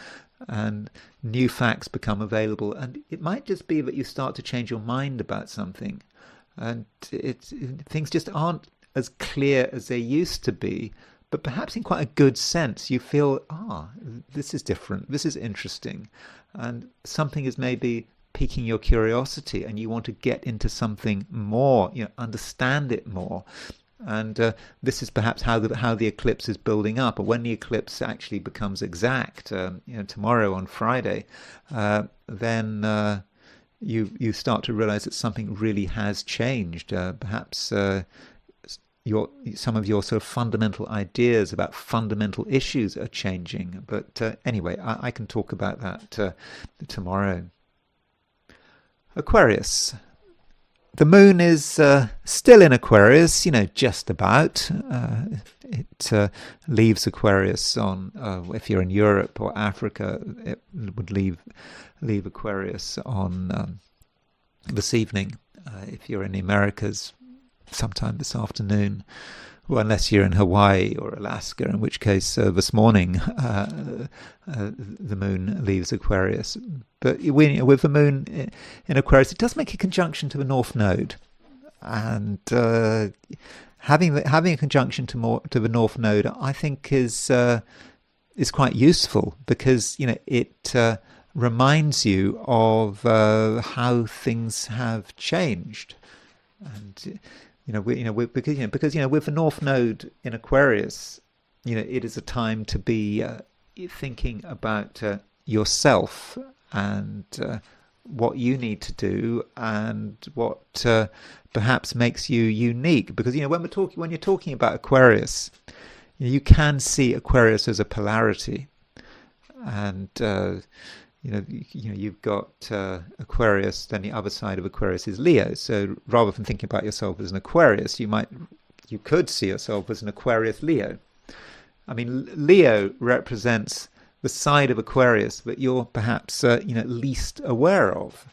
and new facts become available, and it might just be that you start to change your mind about something, and things just aren't as clear as they used to be. But perhaps in quite a good sense, you feel, this is different, this is interesting, and something is maybe piquing your curiosity, and you want to get into something more, understand it more. And this is perhaps how the eclipse is building up, or when the eclipse actually becomes exact, tomorrow on Friday, then you start to realize that something really has changed. Perhaps some of your sort of fundamental ideas about fundamental issues are changing. But anyway, I can talk about that tomorrow. Aquarius. The moon is still in Aquarius, just about. It leaves Aquarius on, if you're in Europe or Africa, it would leave Aquarius on this evening. If you're in the Americas, sometime this afternoon. Well, unless you're in Hawaii or Alaska, in which case this morning the moon leaves Aquarius. But with the moon in Aquarius, it does make a conjunction to the North Node, and having a conjunction to the North Node, I think is quite useful, because it reminds you of how things have changed, and because with the North Node in Aquarius, it is a time to be thinking about yourself and what you need to do, and what perhaps makes you unique. Because when you're talking about Aquarius, you can see Aquarius as a polarity, and you've got Aquarius, then the other side of Aquarius is Leo. So rather than thinking about yourself as an Aquarius, you could see yourself as an Aquarius Leo. I mean, Leo represents the side of Aquarius that you're perhaps least aware of.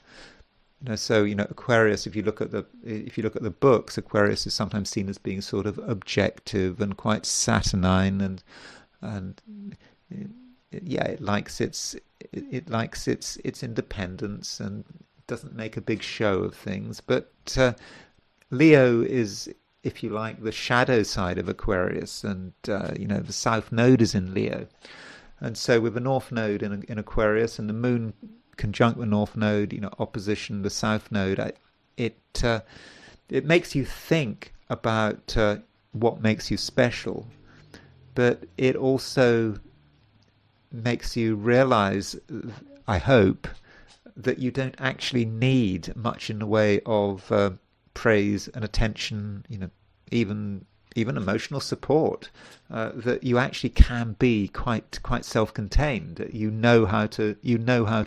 So Aquarius, if you look at the books, Aquarius is sometimes seen as being sort of objective and quite saturnine, and it likes its independence and doesn't make a big show of things. But Leo is, if you like, the shadow side of Aquarius, and the South Node is in Leo, and so with the North Node in Aquarius and the Moon conjunct the North Node, opposition the South Node, it makes you think about what makes you special, but it also makes you realize, I hope, that you don't actually need much in the way of praise and attention, even emotional support. That you actually can be quite self-contained. You know how to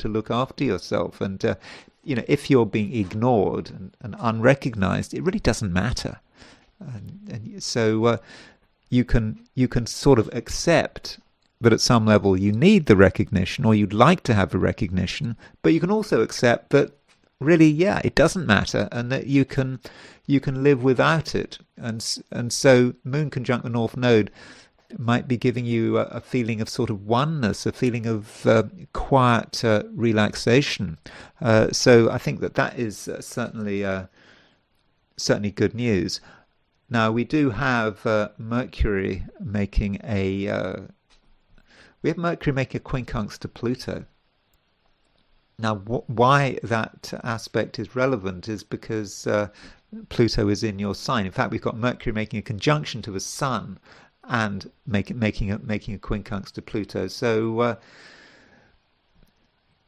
look after yourself, and if you're being ignored and unrecognized, it really doesn't matter. And so you can sort of accept that at some level you need the recognition, or you'd like to have the recognition, but you can also accept that really, it doesn't matter, and that you can live without it. And so Moon conjunct the North Node might be giving you a feeling of sort of oneness, a feeling of quiet relaxation. So I think that is certainly good news. Now we do have Mercury making a quincunx to Pluto. Now, why that aspect is relevant is because Pluto is in your sign. In fact, we've got Mercury making a conjunction to the Sun and making a quincunx to Pluto. So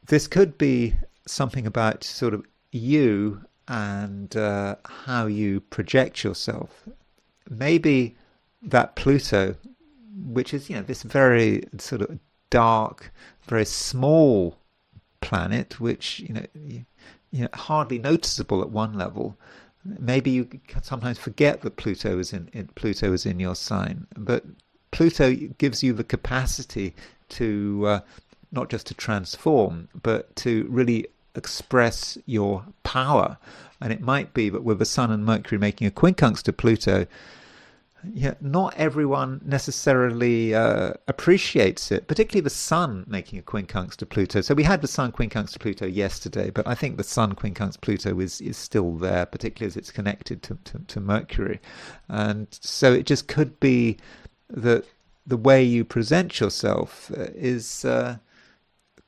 this could be something about sort of you and how you project yourself. Maybe that Pluto, which is this very sort of dark, very small planet, which hardly noticeable at one level. Maybe you sometimes forget that Pluto is in your sign, but Pluto gives you the capacity to not just to transform, but to really express your power. And it might be that with the Sun and Mercury making a quincunx to Pluto, not everyone necessarily appreciates it, particularly the Sun making a quincunx to Pluto. So we had the Sun quincunx to Pluto yesterday, but I think the Sun quincunx Pluto is still there, particularly as it's connected to Mercury. And so it just could be that the way you present yourself is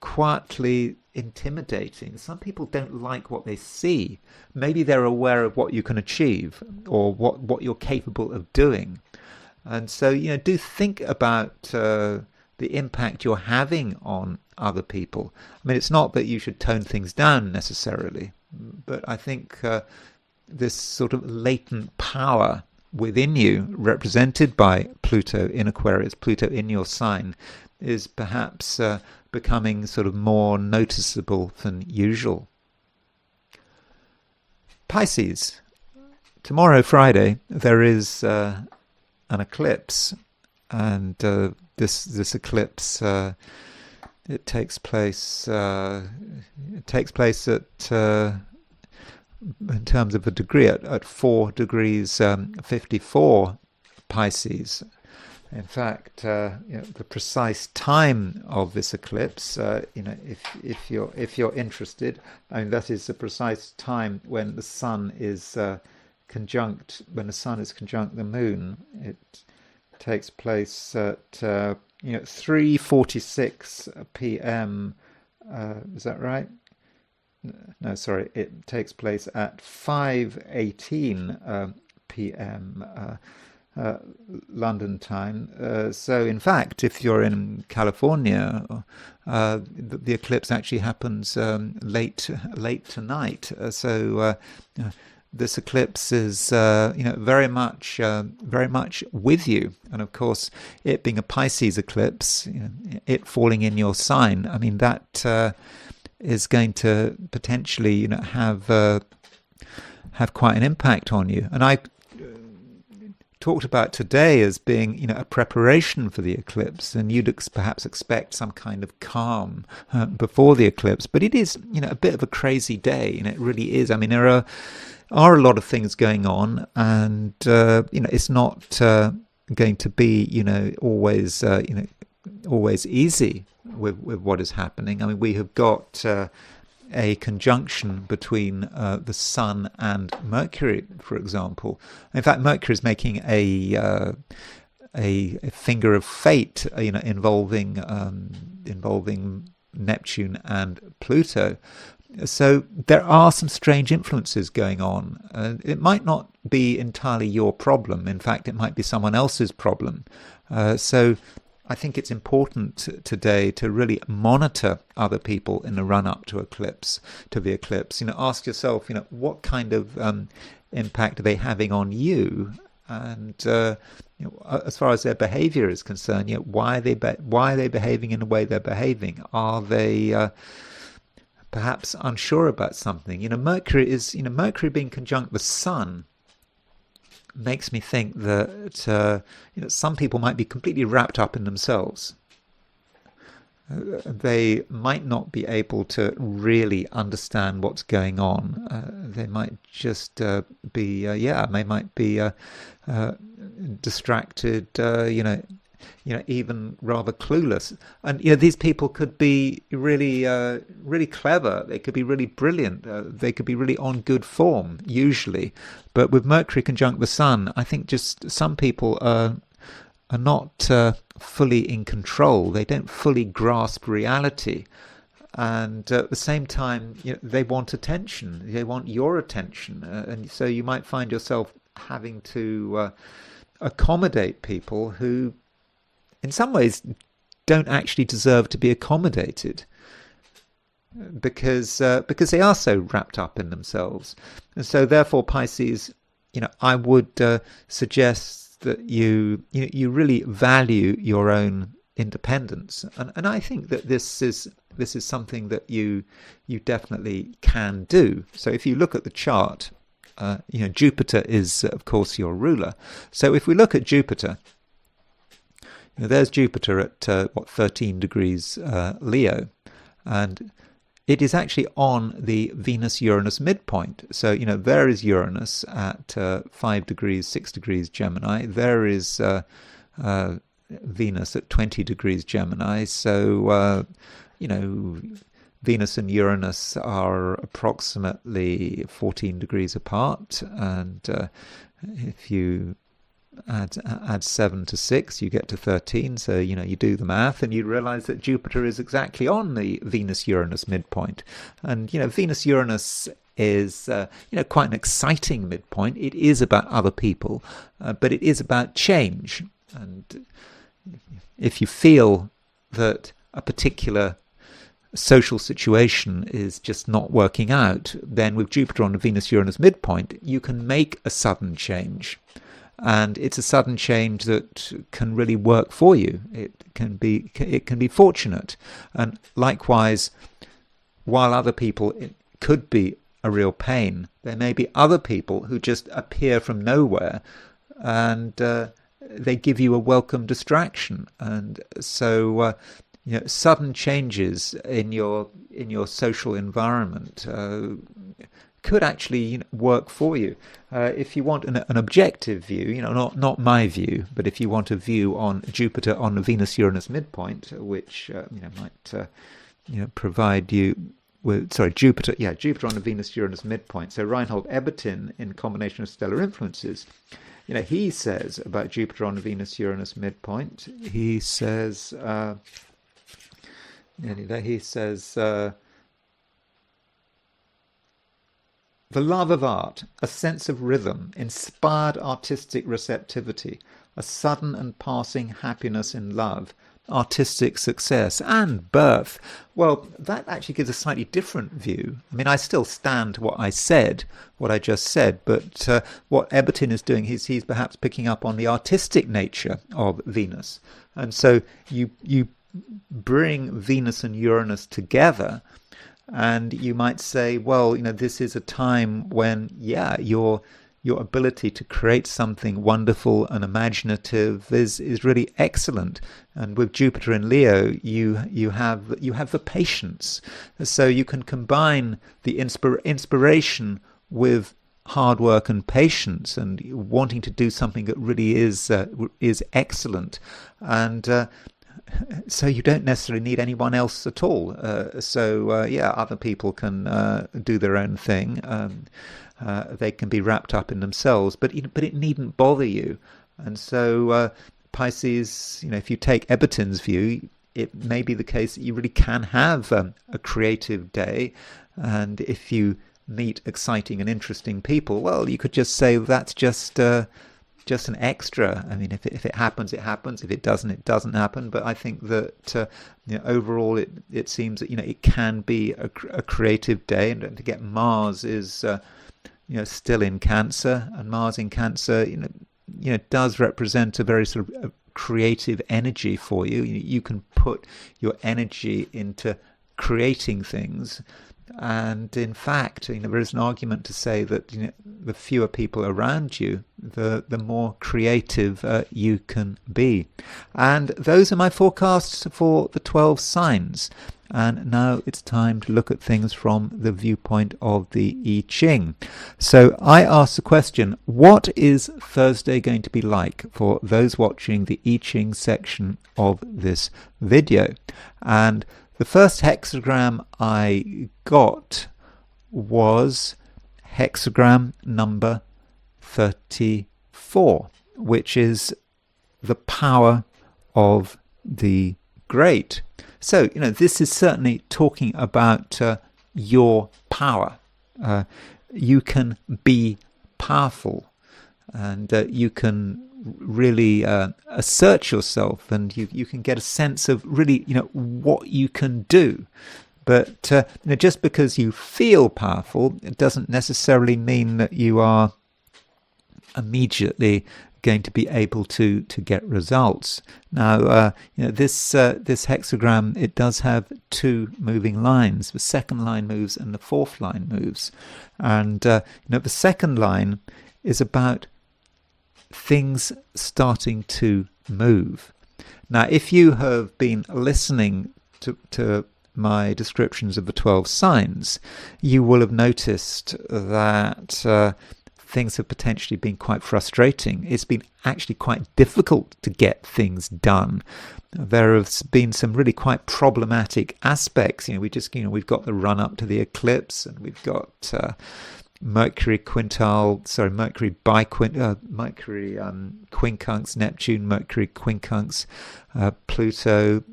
quietly intimidating. Some people don't like what they see. Maybe they're aware of what you can achieve or what you're capable of doing. And so, do think about the impact you're having on other people. I mean, it's not that you should tone things down necessarily, but I think this sort of latent power within you, represented by Pluto in Aquarius, Pluto in your sign, is perhaps becoming sort of more noticeable than usual. Pisces. Tomorrow, Friday, there is an eclipse, and this eclipse it takes place at in terms of a degree at 4 degrees 54 Pisces. In fact, the precise time of this eclipse, if you're interested, I mean that is the precise time when the sun is conjunct the moon. It takes place at 3:46 p.m. Is that right? No, sorry. It takes place at 5:18 p.m. London time. So, in fact, if you're in California, the eclipse actually happens late tonight. This eclipse is, very much with you. And of course, it being a Pisces eclipse, it falling in your sign. I mean, that is going to potentially, have quite an impact on you. And I talked about today as being, a preparation for the eclipse, and you'd perhaps expect some kind of calm before the eclipse. But it is, a bit of a crazy day, and it really is. I mean, there are a lot of things going on, and it's not going to be, always easy with what is happening. I mean, we have got a conjunction between the Sun and Mercury, for example. In fact, Mercury is making a finger of fate, involving Neptune and Pluto. So there are some strange influences going on. It might not be entirely your problem. In fact, it might be someone else's problem. So I think it's important today to really monitor other people in the run-up to the eclipse. Ask yourself, what kind of impact are they having on you? And as far as their behavior is concerned, why are they behaving in the way they're behaving? Are they perhaps unsure about something? Mercury being conjunct the Sun makes me think that some people might be completely wrapped up in themselves. They might not be able to really understand what's going on. They might just be distracted, even rather clueless. And these people could be really clever. They could be really brilliant. They could be really on good form usually. But with Mercury conjunct the Sun, I think just some people are not fully in control. They don't fully grasp reality. And at the same time, they want attention. They want your attention. And so you might find yourself having to accommodate people who in some ways don't actually deserve to be accommodated because they are so wrapped up in themselves. And so therefore, Pisces, I would suggest that you really value your own independence. And I think that this is something that you definitely can do. So if you look at the chart, Jupiter is, of course, your ruler. So if we look at Jupiter, there's Jupiter at 13 degrees Leo, and it is actually on the Venus-Uranus midpoint. So there is Uranus at 5 degrees, 6 degrees Gemini. There is Venus at 20 degrees Gemini. So Venus and Uranus are approximately 14 degrees apart, and if you add 7 to 6, you get to 13. So you do the math and you realize that Jupiter is exactly on the Venus-Uranus midpoint. And Venus-Uranus is quite an exciting midpoint. It is about other people, but it is about change. And if you feel that a particular social situation is just not working out, then with Jupiter on the Venus-Uranus midpoint, you can make a sudden change. And it's a sudden change that can really work for you. It can be fortunate. And likewise, while other people, it could be a real pain, there may be other people who just appear from nowhere and they give you a welcome distraction. And so sudden changes in your social environment could actually work for you. If you want an objective view, not my view, but if you want a view on Jupiter on the Venus-Uranus midpoint, which might provide you with, Jupiter on the Venus-Uranus midpoint. So Reinhold Ebertin, in Combination of Stellar Influences, he says about Jupiter on the Venus-Uranus midpoint, he says, the love of art, a sense of rhythm, inspired artistic receptivity, a sudden and passing happiness in love, artistic success, and birth. Well, that actually gives a slightly different view. I mean, I still stand to what I just said, but what Ebertin is doing, he's perhaps picking up on the artistic nature of Venus. And so you bring Venus and Uranus together, and you might say, well, this is a time when, your ability to create something wonderful and imaginative is really excellent. And with Jupiter in Leo, you have the patience, so you can combine the inspiration with hard work and patience, and wanting to do something that really is excellent, and so you don't necessarily need anyone else at all. Other people can do their own thing. They can be wrapped up in themselves, but it needn't bother you. And so Pisces, if you take Eberton's view, it may be the case that you really can have a creative day. And if you meet exciting and interesting people, well, you could just say that's just an extra. I mean, if it happens, it happens. If it doesn't, it doesn't happen. But I think that overall, it seems that it can be a creative day, and to get Mars is still in Cancer, and Mars in Cancer does represent a very sort of creative energy for you. You can put your energy into creating things. And in fact, there is an argument to say that the fewer people around you, the more creative you can be. And those are my forecasts for the 12 signs. And now it's time to look at things from the viewpoint of the I Ching. So I asked the question, what is Thursday going to be like for those watching the I Ching section of this video? And the first hexagram I got was hexagram number 34, which is the power of the great. So, this is certainly talking about your power. You can be powerful, and you can really assert yourself, and you can get a sense of really what you can do. But just because you feel powerful, it doesn't necessarily mean that you are immediately going to be able to get results. Now, this hexagram, it does have two moving lines. The second line moves and the fourth line moves, and the second line is about things starting to move. Now, if you have been listening to my descriptions of the 12 signs, you will have noticed that things have potentially been quite frustrating. It's been actually quite difficult to get things done. There have been some really quite problematic aspects. We've got the run up to the eclipse, and we've got Mercury quincunx, Neptune, Mercury quincunx, Pluto,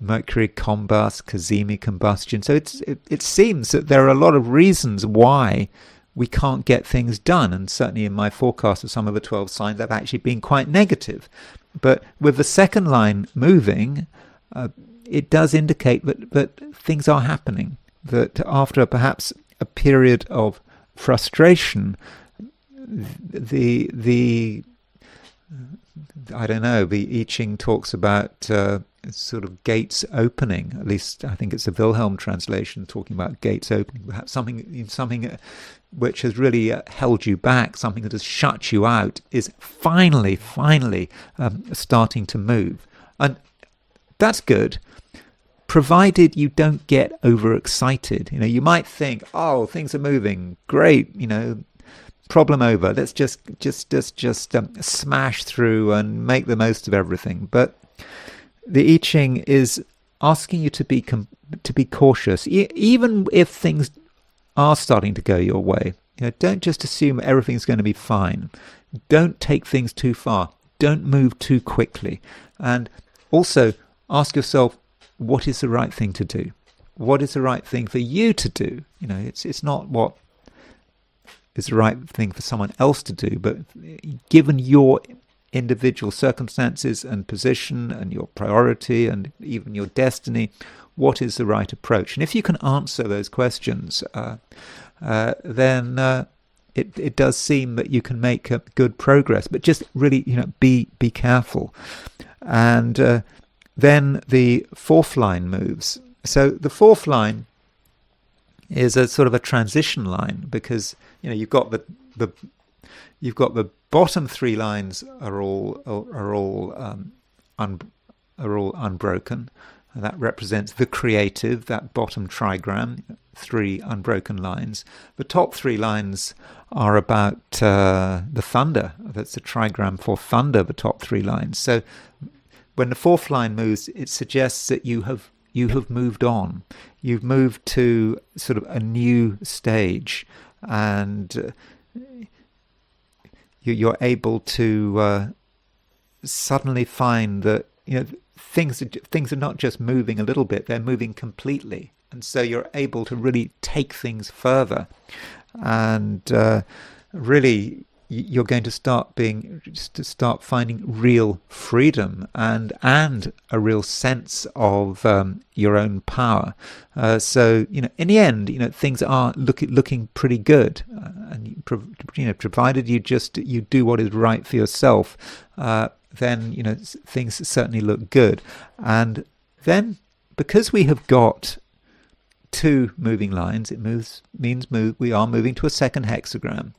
Mercury combust, Cazimi combustion. So it seems that there are a lot of reasons why we can't get things done, and certainly in my forecast of some of the 12 signs, they've actually been quite negative. But with the second line moving, it does indicate that things are happening, that after perhaps a period of frustration, the I Ching talks about sort of gates opening. At least I think it's the Wilhelm translation talking about gates opening. Perhaps something which has really held you back, something that has shut you out, is finally starting to move, and that's good. provided you don't get overexcited. You might think, oh, things are moving, great, problem over. Let's just smash through and make the most of everything. But the I Ching is asking you to be cautious, even if things are starting to go your way. Don't just assume everything's going to be fine. Don't take things too far. Don't move too quickly. And also ask yourself, what is the right thing to do? What is the right thing for you to do? It's not what is the right thing for someone else to do, but given your individual circumstances and position and your priority and even your destiny, what is the right approach? And if you can answer those questions, then it does seem that you can make good progress. But just really, be careful. And then the fourth line moves. So the fourth line is a sort of a transition line, because you've got the bottom three lines are all unbroken. And that represents the creative, that bottom trigram, 3 unbroken lines. The top 3 lines are about the thunder. That's the trigram for thunder, the top 3 lines. So when the fourth line moves, it suggests that you have moved on. You've moved to sort of a new stage, and you're able to suddenly find that things are not just moving a little bit; they're moving completely, and so you're able to really take things further, and really you're going to start finding real freedom and a real sense of your own power. So in the end, things are looking pretty good, and provided you do what is right for yourself, then things certainly look good. And then because we have got 2 moving lines, we are moving to a second hexagram.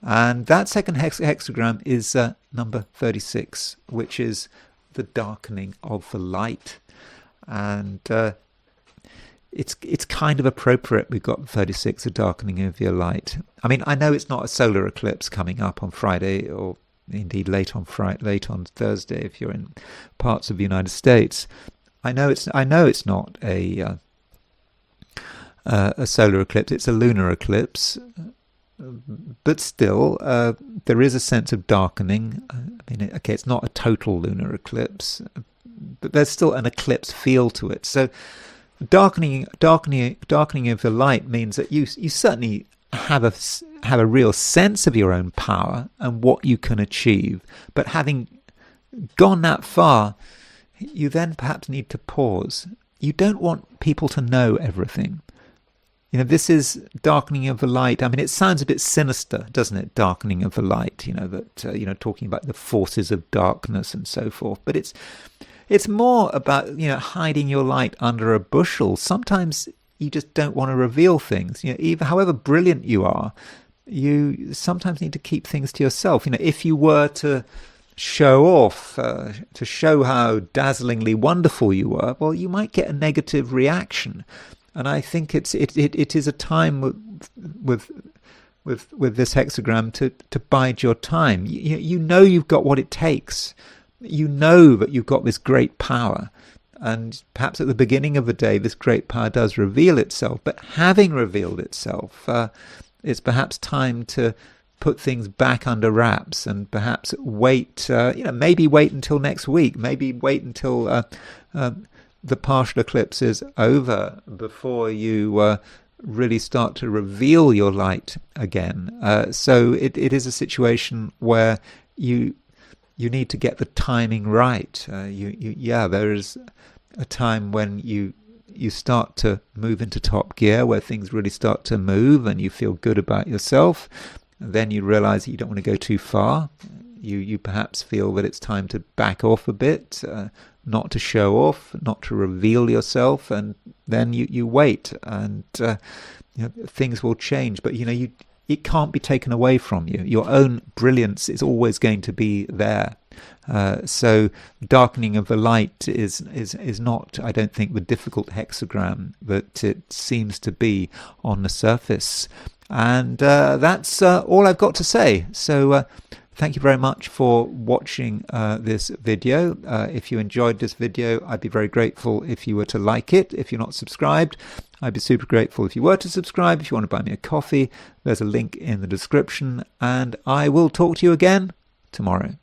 And that second hexagram is number 36, which is the darkening of the light. And it's kind of appropriate we've got 36, the darkening of your light. I mean, I know it's not a solar eclipse coming up on Friday, or indeed late on Thursday if you're in parts of the United States. I know it's not a solar eclipse. It's a lunar eclipse. But still, there is a sense of darkening. I mean, okay, it's not a total lunar eclipse, but there's still an eclipse feel to it. So, darkening of the light means that you certainly have a real sense of your own power and what you can achieve. But having gone that far, you then perhaps need to pause. You don't want people to know everything. This is darkening of the light. I mean, it sounds a bit sinister, doesn't it? Darkening of the light, that, talking about the forces of darkness and so forth. But it's more about, hiding your light under a bushel. Sometimes you just don't want to reveal things. Even however brilliant you are, you sometimes need to keep things to yourself. If you were to show off, to show how dazzlingly wonderful you were, well, you might get a negative reaction. And I think it is a time with this hexagram to bide your time. You've got what it takes. You know that you've got this great power. And perhaps at the beginning of the day, this great power does reveal itself. But having revealed itself, it's perhaps time to put things back under wraps and perhaps wait, maybe wait until next week. Maybe wait until the partial eclipse is over before you really start to reveal your light again. So it is a situation where you need to get the timing right. There is a time when you start to move into top gear, where things really start to move and you feel good about yourself. And then you realize that you don't want to go too far. You perhaps feel that it's time to back off a bit, not to show off, not to reveal yourself, and then you wait, and things will change. But it can't be taken away from you. Your own brilliance is always going to be there. So darkening of the light is not, I don't think, the difficult hexagram that it seems to be on the surface. And that's all I've got to say. So thank you very much for watching this video. If you enjoyed this video, I'd be very grateful if you were to like it. If you're not subscribed, I'd be super grateful if you were to subscribe. If you want to buy me a coffee, there's a link in the description. And I will talk to you again tomorrow.